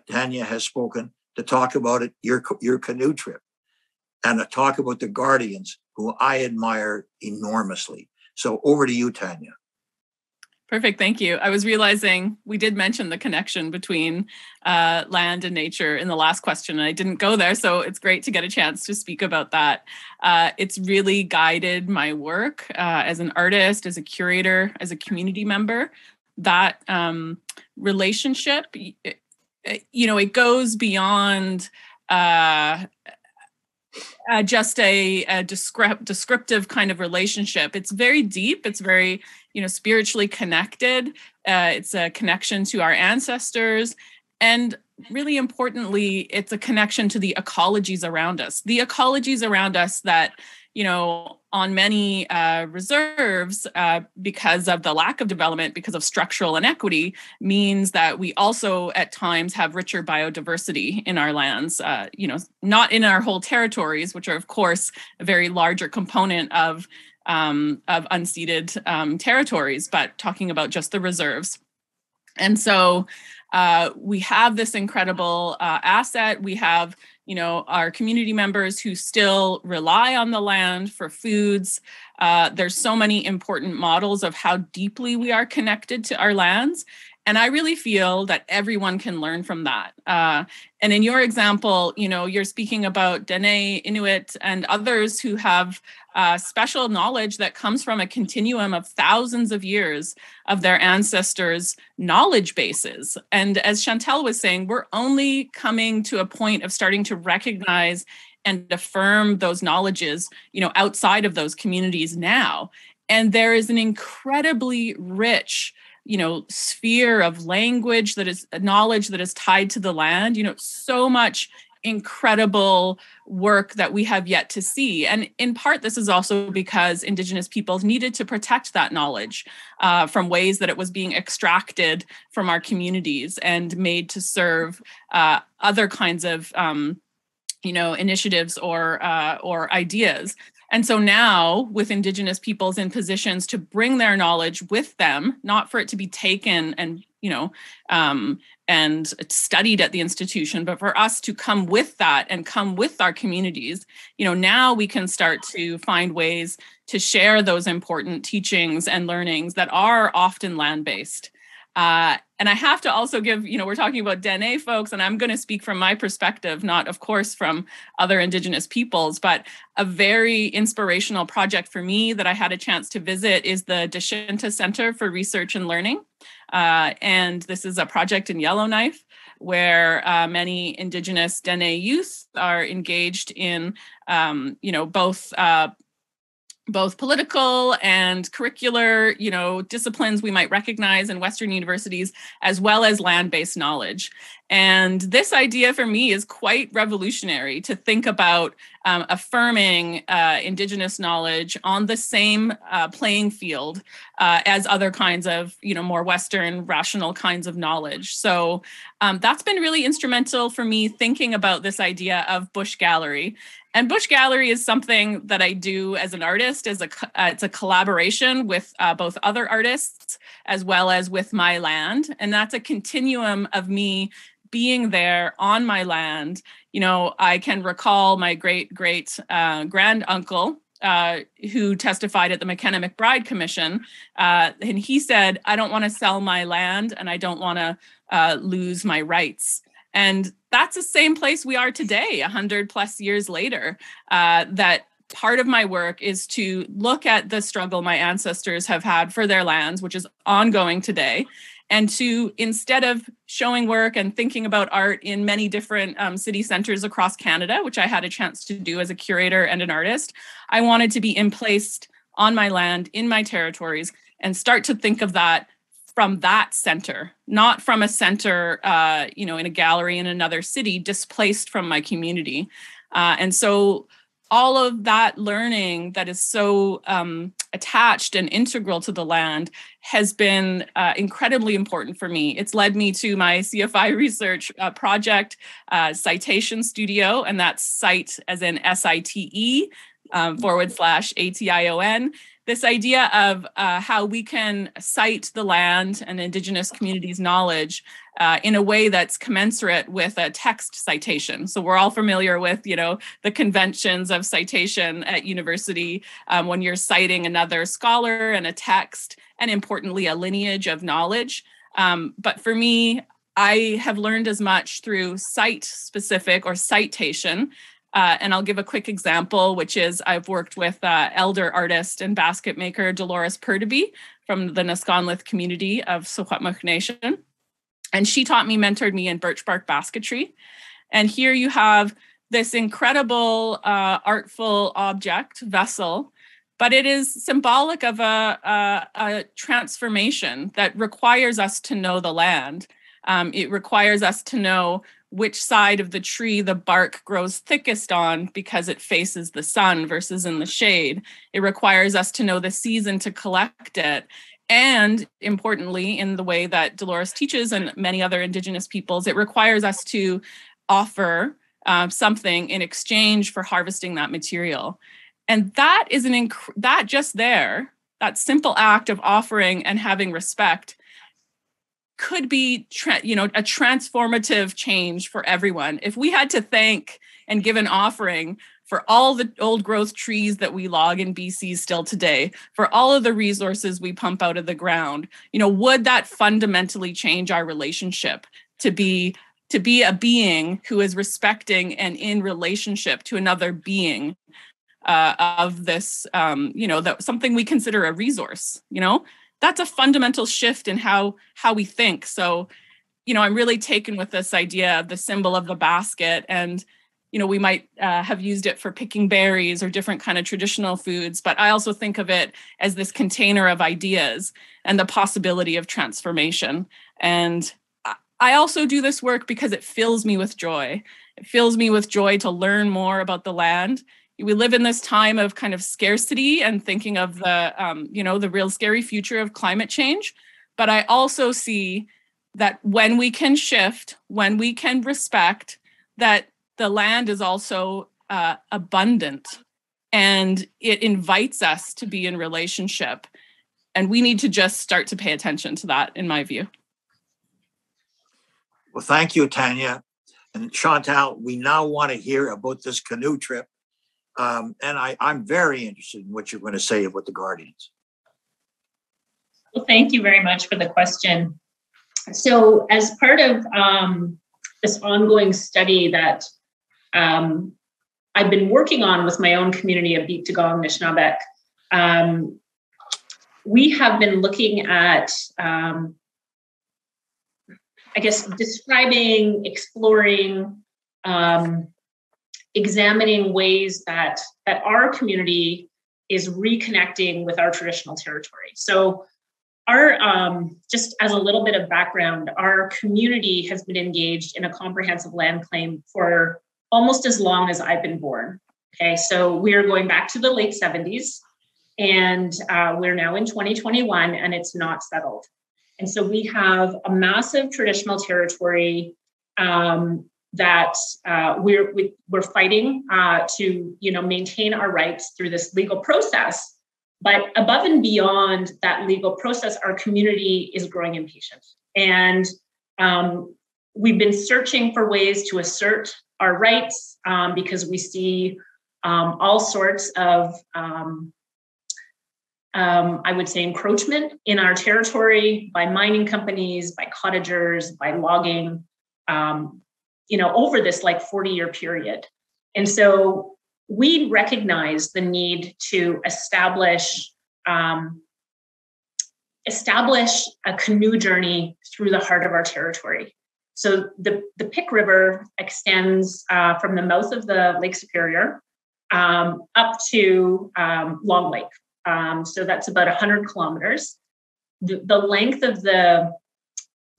Tanya has spoken, to talk about your canoe trip, and to talk about the Guardians, who I admire enormously. So over to you, Tanya. Perfect. Thank you. I was realizing we did mention the connection between land and nature in the last question, and I didn't go there. So it's great to get a chance to speak about that. It's really guided my work as an artist, as a curator, as a community member. That relationship, it goes beyond just a descriptive kind of relationship. It's very deep. It's very, spiritually connected. It's a connection to our ancestors. And really importantly, it's a connection to the ecologies around us. The ecologies around us that, on many reserves, because of the lack of development, because of structural inequity, means that we also at times have richer biodiversity in our lands, not in our whole territories, which are of course a very larger component of unceded territories, but talking about just the reserves. And so we have this incredible asset. We have, our community members who still rely on the land for foods. There's so many important models of how deeply we are connected to our lands. And I really feel that everyone can learn from that. And in your example, you're speaking about Dene, Inuit, and others who have special knowledge that comes from a continuum of thousands of years of their ancestors' knowledge bases. And as Chantal was saying, we're only coming to a point of starting to recognize and affirm those knowledges, outside of those communities now. And there is an incredibly rich sphere of language that is knowledge that is tied to the land, so much incredible work that we have yet to see. And in part, this is also because Indigenous peoples needed to protect that knowledge from ways that it was being extracted from our communities and made to serve other kinds of, initiatives or ideas. And so now, with Indigenous peoples in positions to bring their knowledge with them, not for it to be taken and, and studied at the institution, but for us to come with that and come with our communities, now we can start to find ways to share those important teachings and learnings that are often land-based. And I have to also give, we're talking about Dene folks, and I'm going to speak from my perspective, not of course from other Indigenous peoples, but a very inspirational project for me that I had a chance to visit is the Deshinta Center for Research and Learning. And this is a project in Yellowknife where many Indigenous Dene youth are engaged in, both political and curricular, disciplines we might recognize in Western universities, as well as land-based knowledge. And this idea for me is quite revolutionary, to think about affirming Indigenous knowledge on the same playing field as other kinds of, more Western rational kinds of knowledge. So that's been really instrumental for me thinking about this idea of Bush Gallery. And Bush Gallery is something that I do as an artist. It's a collaboration with both other artists as well as with my land. And that's a continuum of me being there on my land. I can recall my great granduncle who testified at the McKenna McBride Commission. And he said, I don't want to sell my land and I don't want to lose my rights. And that's the same place we are today, 100 plus years later, that part of my work is to look at the struggle my ancestors have had for their lands, which is ongoing today, and to, instead of showing work and thinking about art in many different city centers across Canada, which I had a chance to do as a curator and an artist, I wanted to be placed on my land, in my territories, and start to think of that from that center, not from a center, in a gallery in another city, displaced from my community. And so all of that learning that is so attached and integral to the land has been incredibly important for me. It's led me to my CFI research project, Citation Studio, and that's cite as in SITE /ATION. This idea of how we can cite the land and Indigenous communities' knowledge in a way that's commensurate with a text citation. So we're all familiar with, the conventions of citation at university when you're citing another scholar and a text, and importantly, a lineage of knowledge. But for me, I have learned as much through site-specific or citation. And I'll give a quick example, which is I've worked with elder artist and basket maker Dolores Purdaby from the Nisconlith community of Secwepemc Nation. And she taught me, mentored me in birch bark basketry. And here you have this incredible, artful object, vessel, but it is symbolic of a transformation that requires us to know the land. It requires us to know which side of the tree the bark grows thickest on because it faces the sun versus in the shade. It requires us to know the season to collect it. And importantly, in the way that Dolores teaches and many other Indigenous peoples, it requires us to offer something in exchange for harvesting that material. And that is that just there, that simple act of offering and having respect could be, a transformative change for everyone. If we had to thank and give an offering for all the old growth trees that we log in BC still today, for all of the resources we pump out of the ground, would that fundamentally change our relationship to be a being who is respecting and in relationship to another being of this, something we consider a resource, That's a fundamental shift in how we think. So, I'm really taken with this idea of the symbol of the basket, and, we might have used it for picking berries or different kind of traditional foods, but I also think of it as this container of ideas and the possibility of transformation. And I also do this work because it fills me with joy. It fills me with joy to learn more about the land. We live in this time of kind of scarcity and thinking of the, the real scary future of climate change. But I also see that when we can shift, when we can respect, that the land is also abundant and it invites us to be in relationship. And we need to just start to pay attention to that, in my view. Well, thank you, Tanya. And Chantal, we now want to hear about this canoe trip. And I'm very interested in what you're going to say about the Guardians. Well, thank you very much for the question. So as part of this ongoing study that I've been working on with my own community of Beat Dagong Nishnabek, we have been looking at, describing, exploring, examining ways that our community is reconnecting with our traditional territory. So our, just as a little bit of background, our community has been engaged in a comprehensive land claim for almost as long as I've been born. Okay, so we're going back to the late 70s, and we're now in 2021, and it's not settled. And so we have a massive traditional territory that we're fighting to maintain our rights through this legal process. But above and beyond that legal process, our community is growing impatient, and we've been searching for ways to assert our rights because we see all sorts of I would say encroachment in our territory by mining companies, by cottagers, by logging, over this 40-year period. And so we recognize the need to establish a canoe journey through the heart of our territory. So the Pic River extends from the mouth of the Lake Superior up to Long Lake. So that's about 100 kilometers. The length of the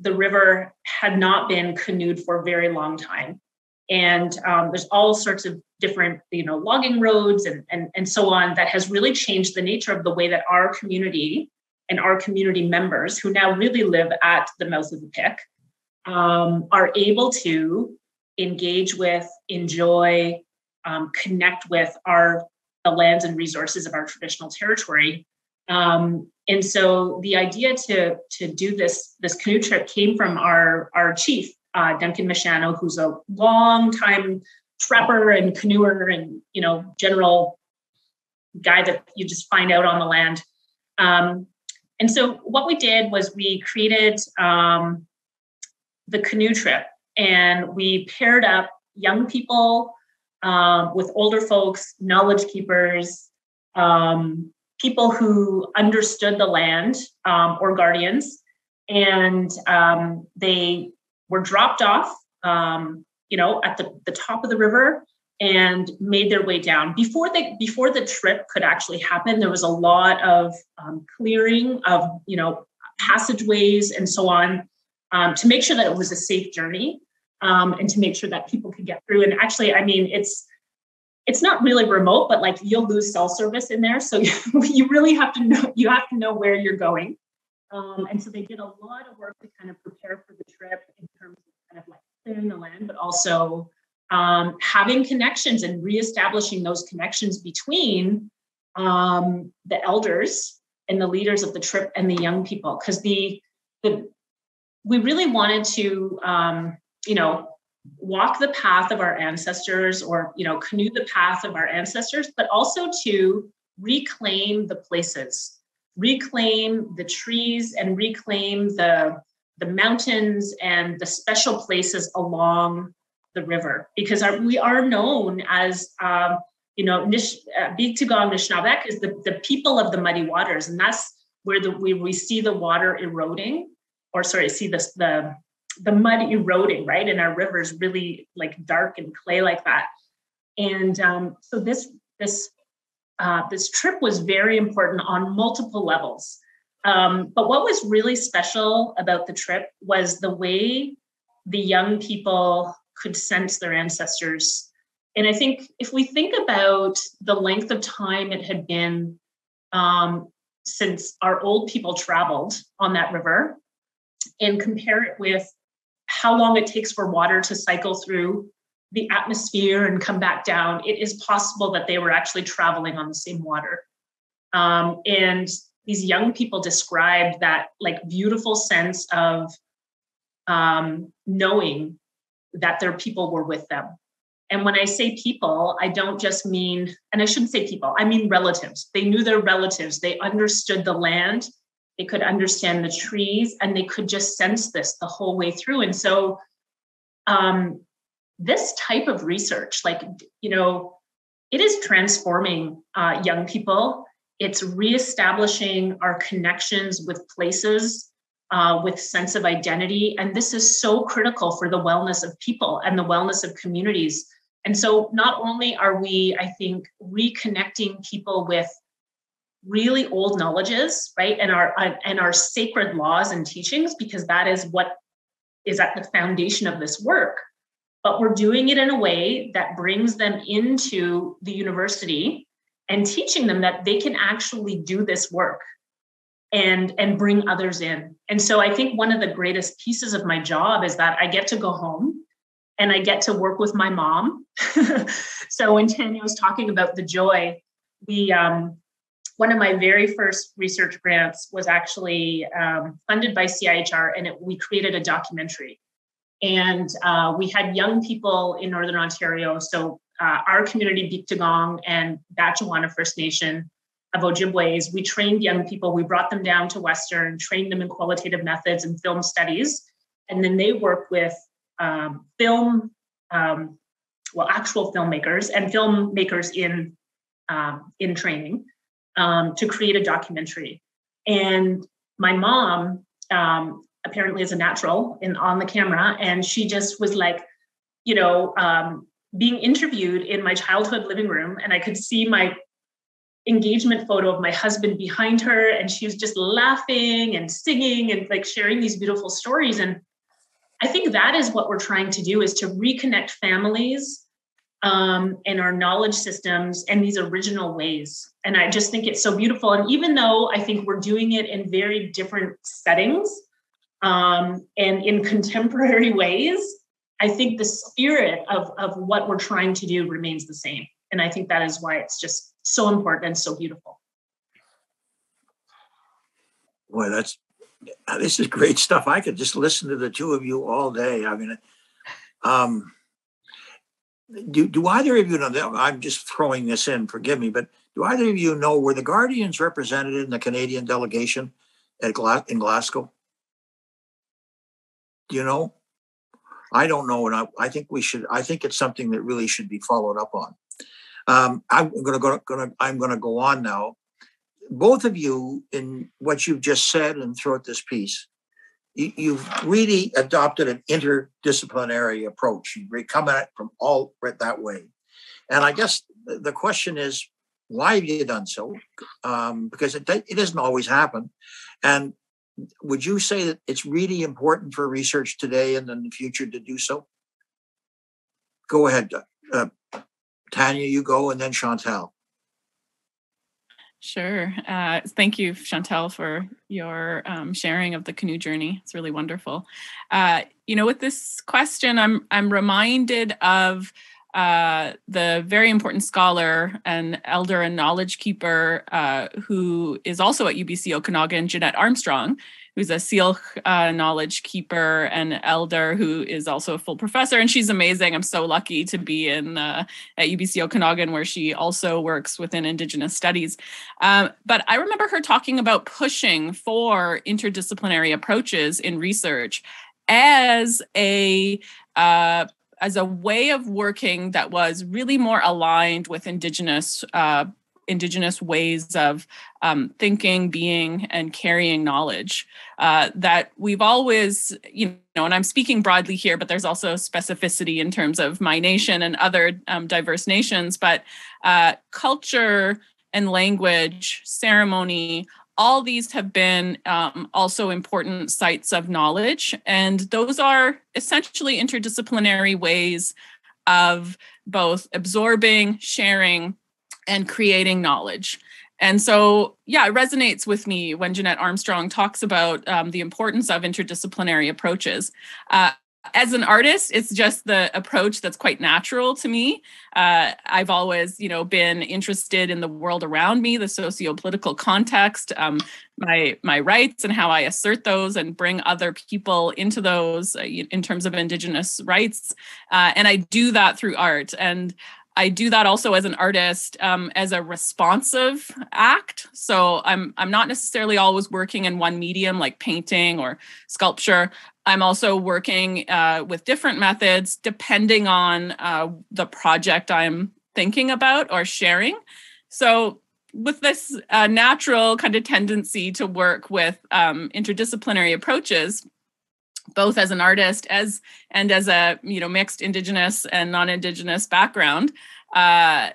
river had not been canoed for a very long time. And there's all sorts of different, logging roads and so on that has really changed the nature of the way that our community and our community members who now really live at the mouth of the Pic are able to engage with, enjoy, connect with the lands and resources of our traditional territory. And so the idea to do this canoe trip came from our chief, Duncan Michano, who's a long-time trapper and canoer and, general guy that you just find out on the land. And so what we did was we created the canoe trip, and we paired up young people with older folks, knowledge keepers, people who understood the land or guardians, And they were dropped off, at the top of the river and made their way down. Before the trip could actually happen, there was a lot of clearing of, passageways and so on, to make sure that it was a safe journey, and to make sure that people could get through. And actually, I mean, it's not really remote, but like you'll lose cell service in there. So you really have to know where you're going. And so they did a lot of work to kind of prepare for the trip in terms of kind of like clearing the land, but also having connections and reestablishing those connections between the elders and the leaders of the trip and the young people. Because we really wanted to, walk the path of our ancestors, or, canoe the path of our ancestors, but also to reclaim the places, reclaim the trees, and reclaim the mountains and the special places along the river, because we are known as, Biigtigong Nishnawek is the people of the muddy waters, and that's where we see the water eroding, the mud eroding, right? And our rivers really like dark and clay like that. And so this trip was very important on multiple levels. But what was really special about the trip was the way the young people could sense their ancestors. And I think if we think about the length of time it had been since our old people traveled on that river, and compare it with how long it takes for water to cycle through the atmosphere and come back down, it is possible that they were actually traveling on the same water. And these young people described that like beautiful sense of knowing that their people were with them. And when I say people, I don't just mean, and I shouldn't say people, I mean relatives. They knew their relatives. They understood the land. They could understand the trees, and they could just sense this the whole way through. And so this type of research, it is transforming young people. It's reestablishing our connections with places, with sense of identity. And this is so critical for the wellness of people and the wellness of communities. And so not only are we, I think, reconnecting people with really old knowledges, right? And our sacred laws and teachings, because that is what is at the foundation of this work. But we're doing it in a way that brings them into the university and teaching them that they can actually do this work and bring others in. And so I think one of the greatest pieces of my job is that I get to go home and I get to work with my mom. So when Tanya was talking about the joy, one of my very first research grants was actually funded by CIHR, and we created a documentary. And we had young people in Northern Ontario. So our community, Biigtigong and Batchewana First Nation of Ojibways, we trained young people. We brought them down to Western, trained them in qualitative methods and film studies. And then they work with actual filmmakers and filmmakers in training to create a documentary. And my mom apparently is a natural on the camera, and she just was like, being interviewed in my childhood living room, and I could see my engagement photo of my husband behind her, and she was just laughing and singing and like sharing these beautiful stories. And I think that is what we're trying to do, is to reconnect families and our knowledge systems in these original ways. And I just think it's so beautiful. And even though I think we're doing it in very different settings and in contemporary ways, I think the spirit of what we're trying to do remains the same. And I think that is why it's just so important and so beautiful. Boy, this is great stuff. I could just listen to the two of you all day. I mean, do either of you know, I'm just throwing this in, forgive me, but do either of you know, were the Guardians represented in the Canadian delegation in Glasgow? Do you know? I don't know, and I think we should. I think it's something that really should be followed up on. I'm going to go on now. Both of you, in what you've just said and throughout this piece, you've really adopted an interdisciplinary approach. You come at it from all right that way. And I guess the question is, why have you done so? Because it doesn't always happen. And would you say that it's really important for research today and in the future to do so? Go ahead, Tanya, you go, and then Chantal. Sure. Thank you, Chantal, for your sharing of the canoe journey. It's really wonderful. With this question, I'm reminded of the very important scholar and elder and knowledge keeper who is also at UBC Okanagan, Jeanette Armstrong, who's a Syilx knowledge keeper and elder who is also a full professor. And she's amazing. I'm so lucky to be at UBC Okanagan, where she also works within Indigenous studies. But I remember her talking about pushing for interdisciplinary approaches in research as a way of working that was really more aligned with Indigenous ways of thinking, being, and carrying knowledge that we've always, and I'm speaking broadly here, but there's also specificity in terms of my nation and other diverse nations, but culture and language, ceremony, all these have been also important sites of knowledge. And those are essentially interdisciplinary ways of both absorbing, sharing, and creating knowledge. And so, it resonates with me when Jeanette Armstrong talks about the importance of interdisciplinary approaches. As an artist, it's just the approach that's quite natural to me. I've always, been interested in the world around me, the socio-political context, my rights and how I assert those and bring other people into those in terms of Indigenous rights. And I do that through art. And I do that also as an artist, as a responsive act. So I'm not necessarily always working in one medium like painting or sculpture. I'm also working with different methods depending on the project I'm thinking about or sharing. So with this natural kind of tendency to work with interdisciplinary approaches, both as an artist and as a mixed Indigenous and non-Indigenous background, I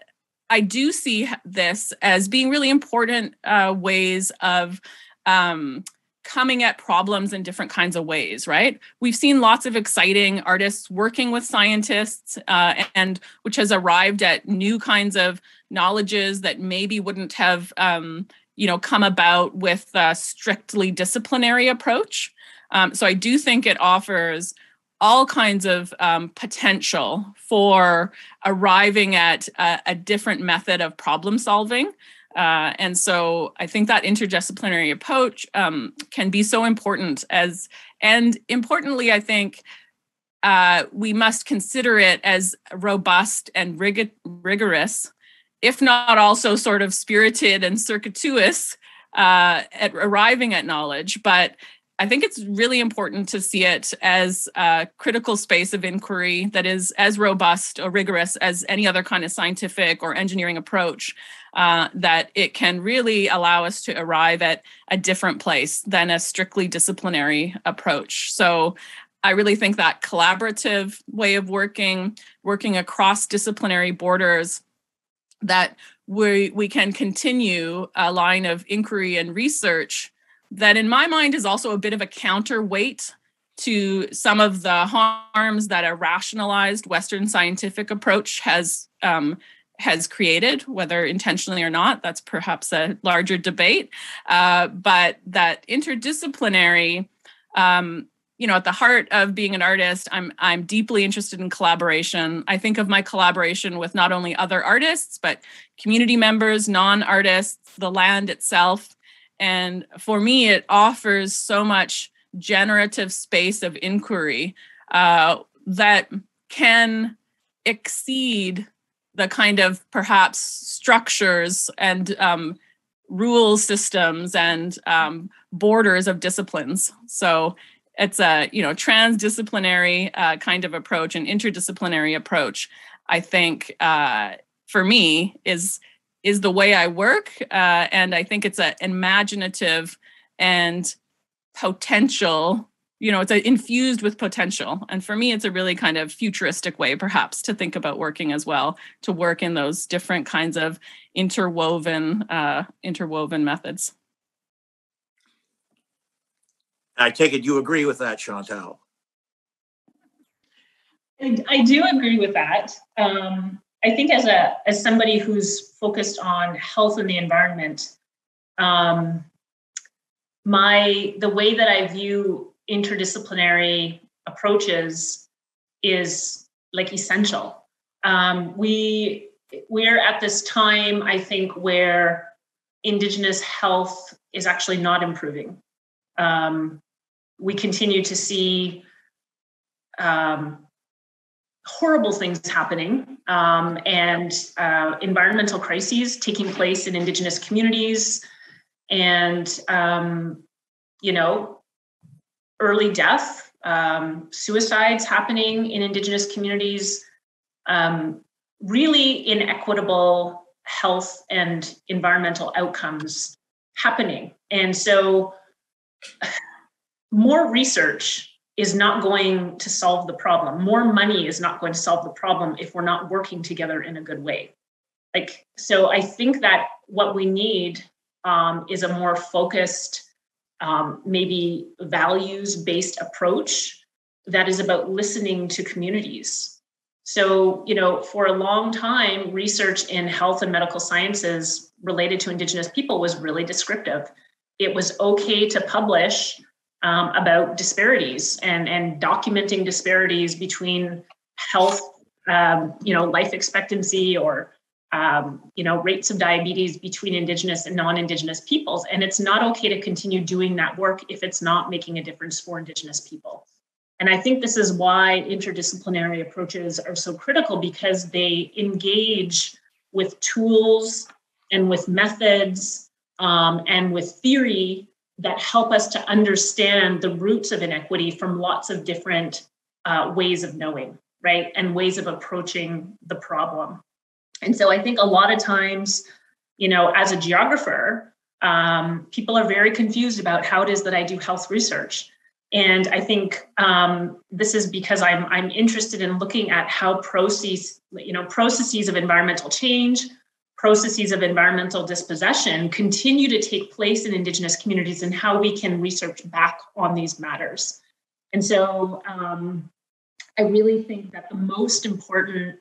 do see this as being really important ways of coming at problems in different kinds of ways, right? We've seen lots of exciting artists working with scientists, and which has arrived at new kinds of knowledges that maybe wouldn't have come about with a strictly disciplinary approach. So I do think it offers all kinds of potential for arriving at a different method of problem solving. And so I think that interdisciplinary approach can be so important and importantly, I think we must consider it as robust and rigorous, if not also sort of spirited and circuitous at arriving at knowledge. But I think it's really important to see it as a critical space of inquiry that is as robust or rigorous as any other kind of scientific or engineering approach, that it can really allow us to arrive at a different place than a strictly disciplinary approach. So I really think that collaborative way of working across disciplinary borders, that we can continue a line of inquiry and research that in my mind is also a bit of a counterweight to some of the harms that a rationalized Western scientific approach has created, whether intentionally or not. That's perhaps a larger debate. But that interdisciplinary, at the heart of being an artist, I'm deeply interested in collaboration. I think of my collaboration with not only other artists, but community members, non-artists, the land itself. And for me, it offers so much generative space of inquiry that can exceed the kind of perhaps structures and rule systems and borders of disciplines. So it's a transdisciplinary kind of approach, an interdisciplinary approach, I think, for me, is the way I work. And I think it's an imaginative and potential, it's infused with potential. And for me, it's a really kind of futuristic way, perhaps, to think about working as well, to work in those different kinds of interwoven methods. I take it you agree with that, Chantal. I do agree with that. I think as somebody who's focused on health and the environment, the way that I view interdisciplinary approaches is like essential. We're at this time, I think, where Indigenous health is actually not improving. We continue to see horrible things happening and environmental crises taking place in Indigenous communities, and early death, suicides happening in Indigenous communities, really inequitable health and environmental outcomes happening. And so more research is not going to solve the problem. More money is not going to solve the problem if we're not working together in a good way. So I think that what we need is a more focused, maybe values-based approach that is about listening to communities. So, for a long time, research in health and medical sciences related to Indigenous people was really descriptive. It was okay to publish about disparities and documenting disparities between health, life expectancy, or rates of diabetes between Indigenous and non-Indigenous peoples. And it's not okay to continue doing that work if it's not making a difference for Indigenous people. And I think this is why interdisciplinary approaches are so critical, because they engage with tools and with methods and with theory that help us to understand the roots of inequity from lots of different ways of knowing, right? And ways of approaching the problem. And so I think a lot of times, as a geographer, people are very confused about how it is that I do health research. And I think this is because I'm interested in looking at how processes of environmental change, processes of environmental dispossession continue to take place in Indigenous communities, and how we can research back on these matters. And so I really think that the most important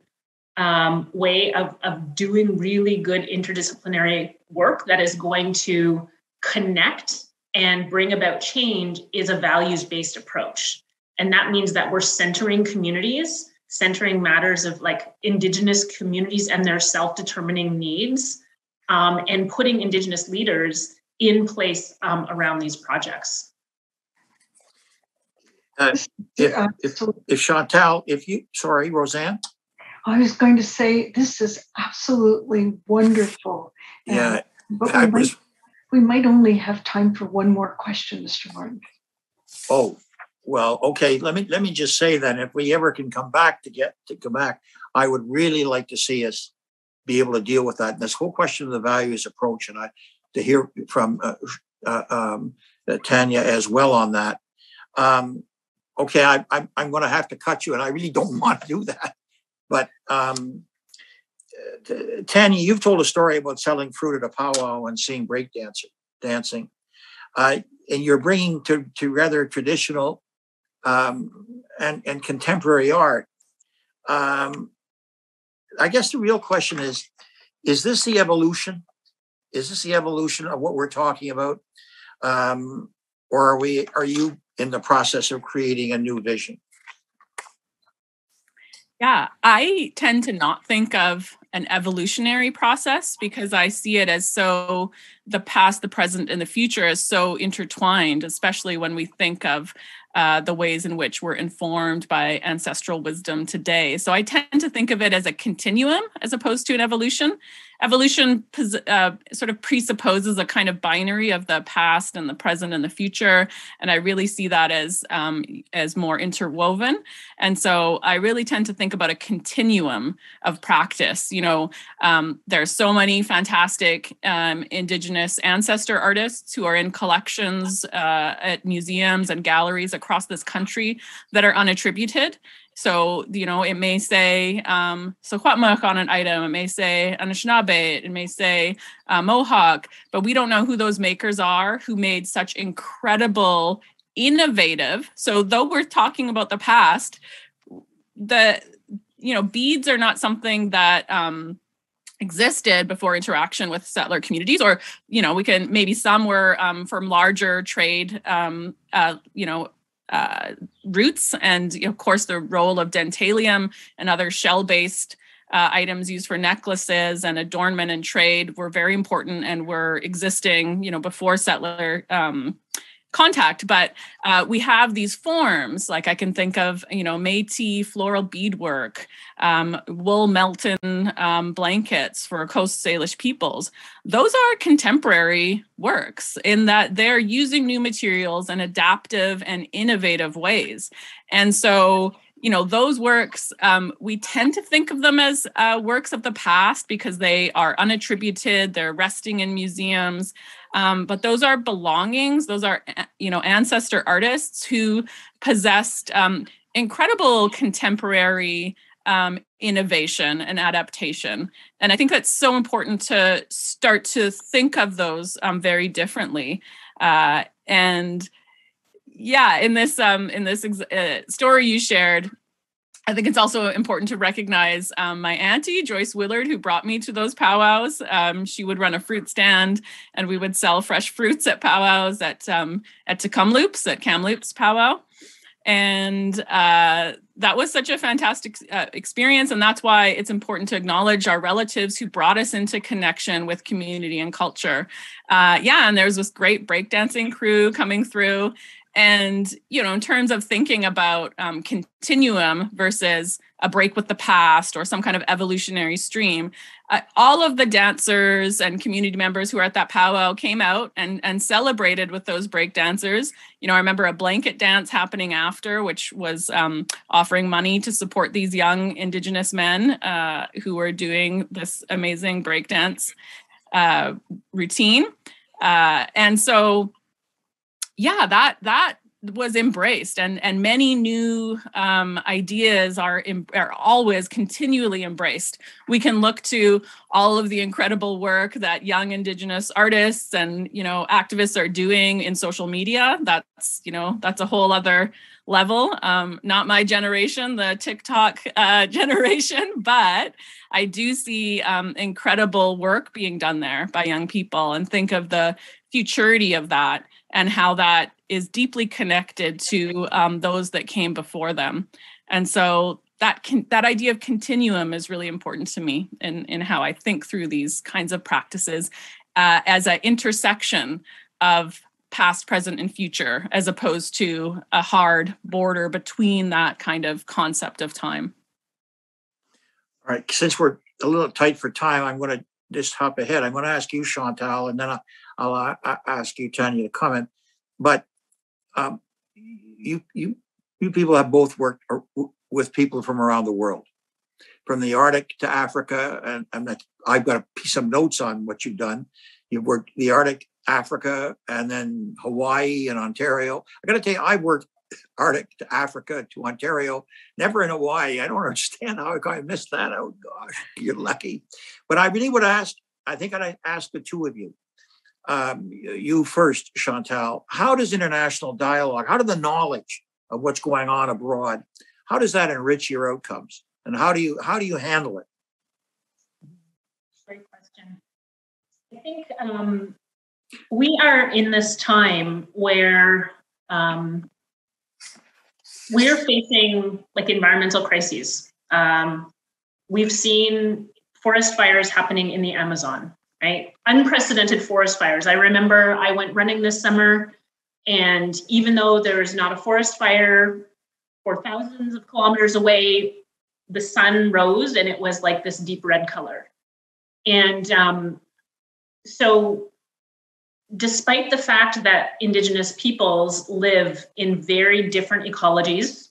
way of doing really good interdisciplinary work that is going to connect and bring about change is a values-based approach. And that means that we're centering communities, centering matters of Indigenous communities and their self-determining needs, and putting Indigenous leaders in place around these projects. If Chantal, sorry, Roseanne? I was going to say, this is absolutely wonderful. Yeah. But we might only have time for one more question, Mr. Martin. Oh, well, okay. Let me just say then, if we ever can come back, I would really like to see us be able to deal with that. And this whole question of the values approach, and to hear from Tanya as well on that. Okay, I'm going to have to cut you, and I really don't want to do that. But Tanya, you've told a story about selling fruit at a powwow and seeing break dancing. And you're bringing to rather traditional and contemporary art. I guess the real question is this the evolution? Is this the evolution of what we're talking about? Or are you in the process of creating a new vision? Yeah, I tend to not think of an evolutionary process, because I see it as so the past, the present, and the future is so intertwined, especially when we think of the ways in which we're informed by ancestral wisdom today. So I tend to think of it as a continuum as opposed to an evolution. evolution sort of presupposes a kind of binary of the past and the present and the future, and I really see that as more interwoven. And so I really tend to think about a continuum of practice. There's so many fantastic Indigenous ancestor artists who are in collections at museums and galleries across this country that are unattributed. So, it may say Secwepemc on an item, it may say Anishinaabe, it may say Mohawk, but we don't know who those makers are who made such incredible, innovative. So though we're talking about the past, beads are not something that existed before interaction with settler communities, or, we can, maybe some were from larger trade, roots, and of course the role of dentalium and other shell-based items used for necklaces and adornment and trade were very important and were existing, before settler contact. But we have these forms, like I can think of, Métis floral beadwork, wool Melton blankets for Coast Salish peoples. Those are contemporary works in that they're using new materials in adaptive and innovative ways. And so, those works, we tend to think of them as works of the past because they are unattributed, they're resting in museums. But those are belongings. Those are, ancestor artists who possessed incredible contemporary innovation and adaptation. And I think that's so important to start to think of those very differently. And yeah, in this story you shared, I think it's also important to recognize my auntie, Joyce Willard, who brought me to those powwows. She would run a fruit stand, and we would sell fresh fruits at powwows at Tecumloops, at Kamloops powwow. And that was such a fantastic experience. And that's why it's important to acknowledge our relatives who brought us into connection with community and culture. And there was this great breakdancing crew coming through. And, in terms of thinking about continuum versus a break with the past or some kind of evolutionary stream, all of the dancers and community members who were at that powwow came out and celebrated with those break dancers. I remember a blanket dance happening after, which was offering money to support these young Indigenous men who were doing this amazing break dance routine. And so, that was embraced, and many new ideas are always continually embraced. We can look to all of the incredible work that young Indigenous artists and activists are doing in social media. That's a whole other level. Not my generation, the TikTok generation, but I do see incredible work being done there by young people, and think of the futurity of that and how that is deeply connected to those that came before them. And so that idea of continuum is really important to me in how I think through these kinds of practices as an intersection of past, present, and future, as opposed to a hard border between that kind of concept of time. All right, since we're a little tight for time, I'm going to just hop ahead. I'm going to ask you, Chantal, and then I'll ask you, Tanya, to comment. But you people have both worked with people from around the world, from the Arctic to Africa, and I've got some notes on what you've done. You've worked the Arctic, Africa, and then Hawaii and Ontario. I got to tell you, I worked Arctic to Africa to Ontario, never in Hawaii. I don't understand how I missed that. Oh gosh, you're lucky. But I really would ask, I think I'd ask the two of you. You first, Chantal, how does international dialogue, how do the knowledge of what's going on abroad, how does that enrich your outcomes? And how do you handle it? Great question. I think we are in this time where we're facing environmental crises. We've seen forest fires happening in the Amazon, right? Unprecedented forest fires. I remember I went running this summer, and even though there is not a forest fire for thousands of kilometers away, the sun rose and it was like this deep red color. And so despite the fact that Indigenous peoples live in very different ecologies,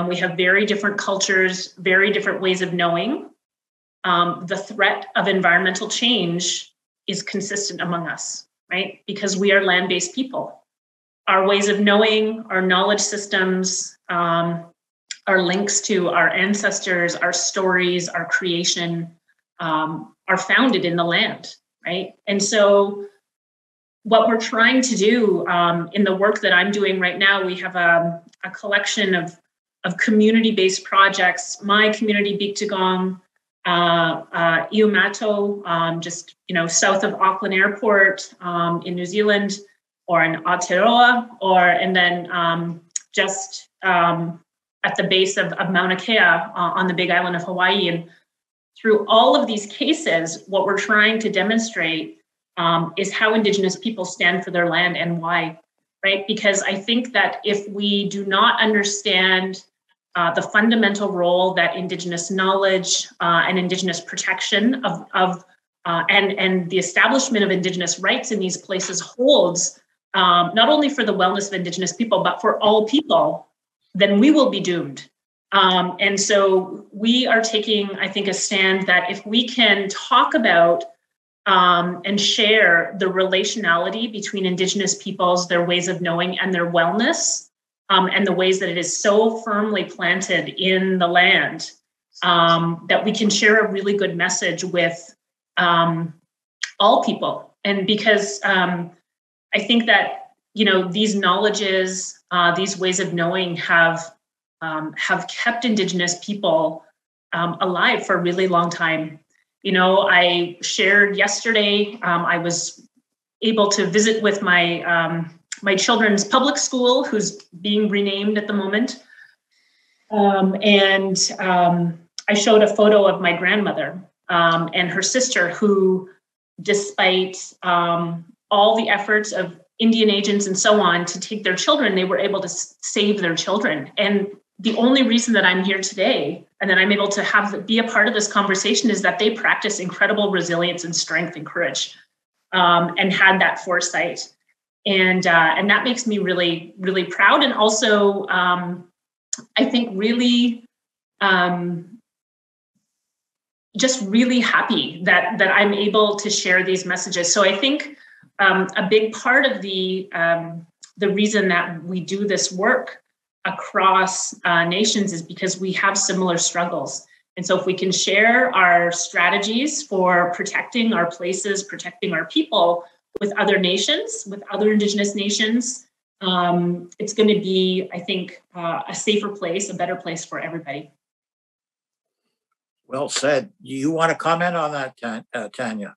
we have very different cultures, very different ways of knowing, the threat of environmental change is consistent among us, right? Because we are land-based people. Our ways of knowing, our knowledge systems, our links to our ancestors, our stories, our creation are founded in the land, right? And so what we're trying to do in the work that I'm doing right now, we have a collection of community-based projects. My community, Bigtagong, Iumato, just south of Auckland Airport in New Zealand, or in Aotearoa, and then just at the base of Mauna Kea on the Big Island of Hawaii. And through all of these cases, what we're trying to demonstrate is how Indigenous people stand for their land and why, right? Because I think that if we do not understand the fundamental role that Indigenous knowledge and Indigenous protection and the establishment of Indigenous rights in these places holds, not only for the wellness of Indigenous people, but for all people, then we will be doomed. And so we are taking, I think, a stand that if we can talk about and share the relationality between Indigenous peoples, their ways of knowing, and their wellness, and the ways that it is so firmly planted in the land, that we can share a really good message with all people. And because I think that, these knowledges, these ways of knowing have kept Indigenous people alive for a really long time. I shared yesterday, I was able to visit with my my children's public school, who's being renamed at the moment. And I showed a photo of my grandmother and her sister, who, despite all the efforts of Indian agents and so on to take their children, they were able to save their children. And the only reason that I'm here today and that I'm able to be a part of this conversation is that they practice incredible resilience and strength and courage, and had that foresight. And that makes me really, really proud. And also, I think really, just really happy that I'm able to share these messages. So I think a big part of the reason that we do this work across nations is because we have similar struggles. And so if we can share our strategies for protecting our places, protecting our people with other nations, with other Indigenous nations, it's going to be, I think, a safer place, a better place for everybody. Well said. Do you want to comment on that, Tanya?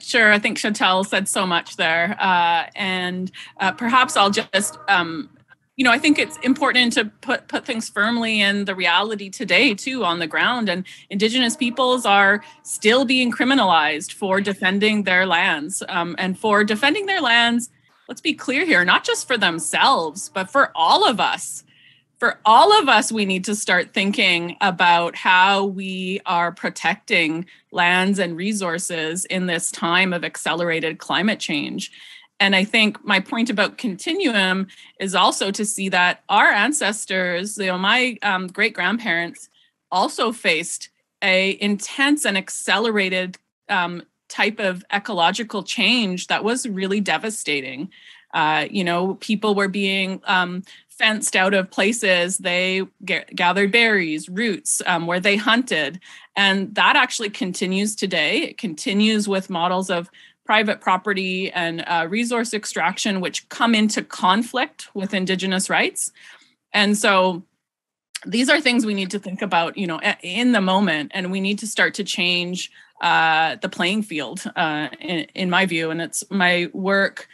Sure. I think Chantal said so much there. And perhaps I'll just, I think it's important to put things firmly in the reality today, too, on the ground. And Indigenous peoples are still being criminalized for defending their lands. And for defending their lands, let's be clear here, not just for themselves, but for all of us. For all of us, we need to start thinking about how we are protecting lands and resources in this time of accelerated climate change. And I think my point about continuum is also to see that our ancestors, my great-grandparents also faced a intense and accelerated type of ecological change that was really devastating. People were being fenced out of places. They gathered berries, roots, where they hunted. And that actually continues today. It continues with models of private property and resource extraction, which come into conflict with Indigenous rights. And so these are things we need to think about, in the moment, and we need to start to change the playing field, in my view. And it's my work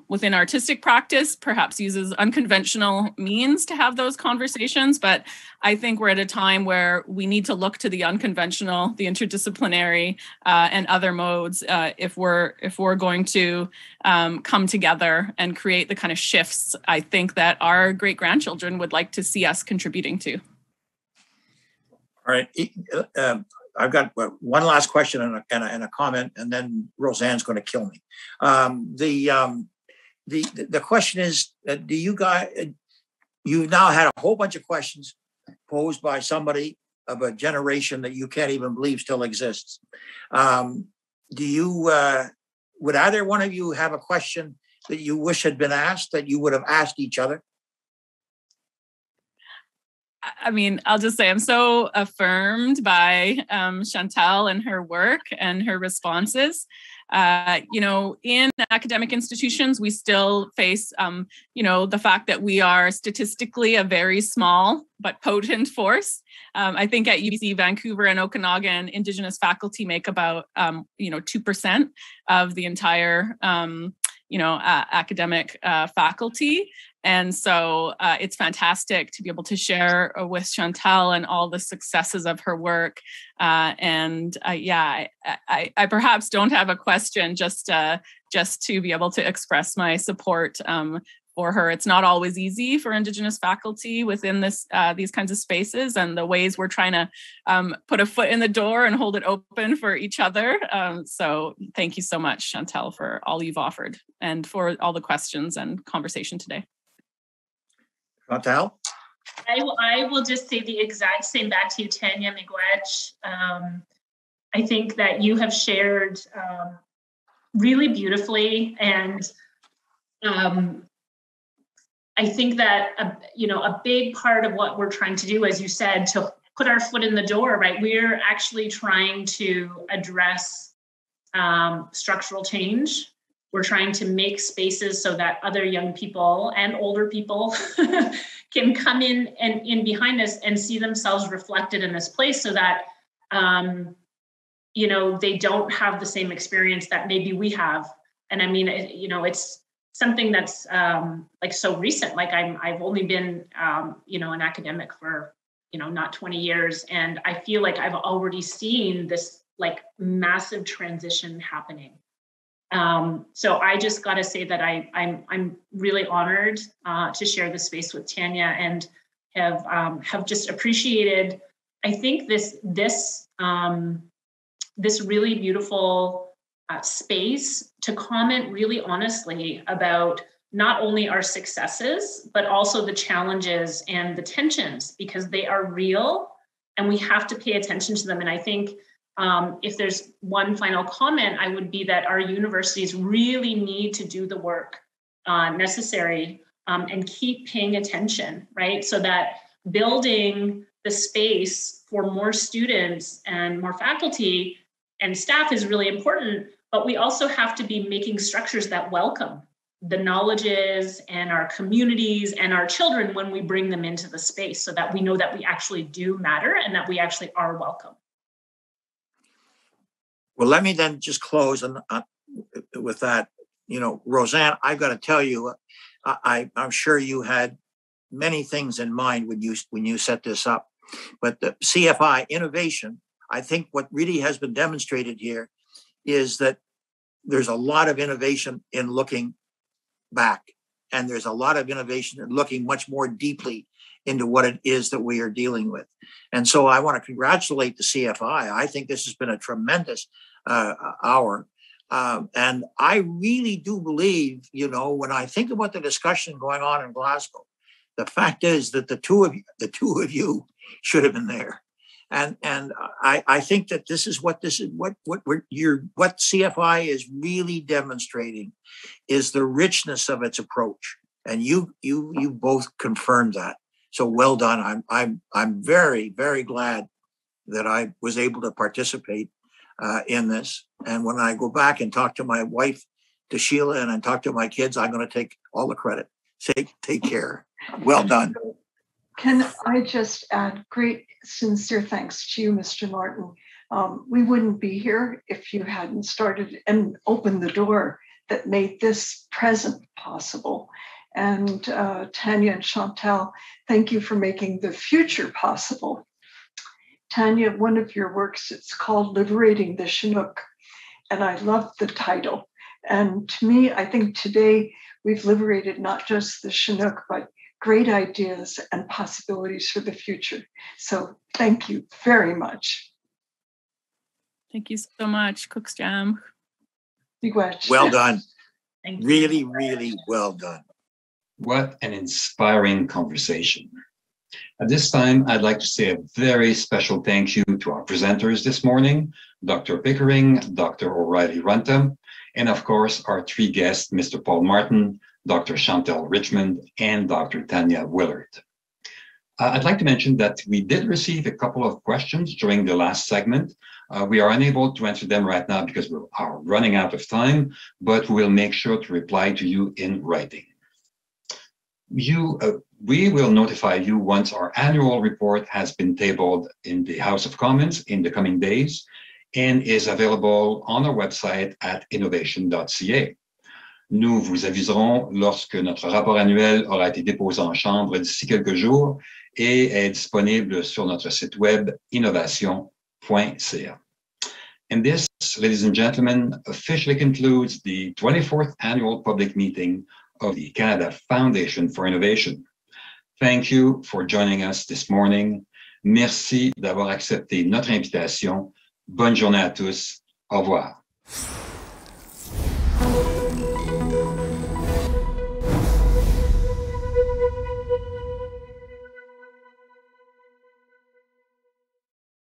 within artistic practice, perhaps uses unconventional means to have those conversations. But I think we're at a time where we need to look to the unconventional, the interdisciplinary, and other modes if we're going to come together and create the kind of shifts I think that our great-grandchildren would like to see us contributing to. All right. I've got one last question and a comment, and then Roseanne's going to kill me. The question is, do you guys? You've now had a whole bunch of questions posed by somebody of a generation that you can't even believe still exists. Would either one of you have a question that you wish had been asked that you would have asked each other? I mean, I'll just say I'm so affirmed by Chantal and her work and her responses. In academic institutions, we still face, the fact that we are statistically a very small but potent force. I think at UBC, Vancouver, and Okanagan, Indigenous faculty make about, 2% of the entire, academic faculty. And so it's fantastic to be able to share with Chantal and all the successes of her work. I perhaps don't have a question, just to be able to express my support for her. It's not always easy for Indigenous faculty within these kinds of spaces, and the ways we're trying to put a foot in the door and hold it open for each other. So thank you so much, Chantal, for all you've offered and for all the questions and conversation today. Chantal? I will just say the exact same back to you, Tanya Miigwech. I think that you have shared really beautifully, and I think that a big part of what we're trying to do, as you said, to put our foot in the door, right? We're actually trying to address structural change. We're trying to make spaces so that other young people and older people can come in and in behind us and see themselves reflected in this place, so that they don't have the same experience that maybe we have. And I mean, it's something that's so recent. Like I've only been an academic for not 20 years, and I feel like I've already seen this like massive transition happening. So I just got to say that I'm really honored to share this space with Tanya, and have just appreciated, I think, this really beautiful space to comment really honestly about not only our successes, but also the challenges and the tensions, because they are real and we have to pay attention to them. And I think if there's one final comment, I would be that our universities really need to do the work necessary and keep paying attention, right? So that building the space for more students and more faculty and staff is really important, but we also have to be making structures that welcome the knowledges and our communities and our children when we bring them into the space, so that we know that we actually do matter and that we actually are welcome. Well, let me then just close with that. Roseanne, I've got to tell you, I'm sure you had many things in mind when you set this up, but the CFI innovation, I think what really has been demonstrated here is that there's a lot of innovation in looking back, and there's a lot of innovation in looking much more deeply into what it is that we are dealing with. And so I want to congratulate the CFI. I think this has been a tremendous hour. And I really do believe, when I think about the discussion going on in Glasgow, the fact is that the two of you should have been there. And I think that what CFI is really demonstrating is the richness of its approach. And you both confirmed that. So well done. I'm very, very glad that I was able to participate in this. And when I go back and talk to my wife, to Sheila, and I talk to my kids, I'm going to take all the credit. Take care. Well done. Can I just add great sincere thanks to you, Mr. Martin. We wouldn't be here if you hadn't started and opened the door that made this present possible. And Tanya and Chantal, thank you for making the future possible. Tanya, one of your works, it's called Liberating the Chinook. And I love the title. And to me, I think today we've liberated not just the Chinook, but great ideas and possibilities for the future. So thank you very much. Thank you so much, Cook's Jam. Well done. Thank you. Really, really well done. What an inspiring conversation. At this time, I'd like to say a very special thank you to our presenters this morning, Dr. Pickering, Dr. O'Reilly Runta, and of course, our three guests, Mr. Paul Martin, Dr. Chantal Richmond, and Dr. Tanya Willard. I'd like to mention that we did receive a couple of questions during the last segment. We are unable to answer them right now because we are running out of time, but we'll make sure to reply to you in writing. We will notify you once our annual report has been tabled in the House of Commons in the coming days and is available on our website at innovation.ca. Nous vous aviserons lorsque notre rapport annuel aura été déposé en chambre d'ici quelques jours et est disponible sur notre site web innovation.ca. And this, ladies and gentlemen, officially concludes the 24th annual public meeting of the Canada Foundation for Innovation. Thank you for joining us this morning. Merci d'avoir accepté notre invitation. Bonne journée à tous. Au revoir.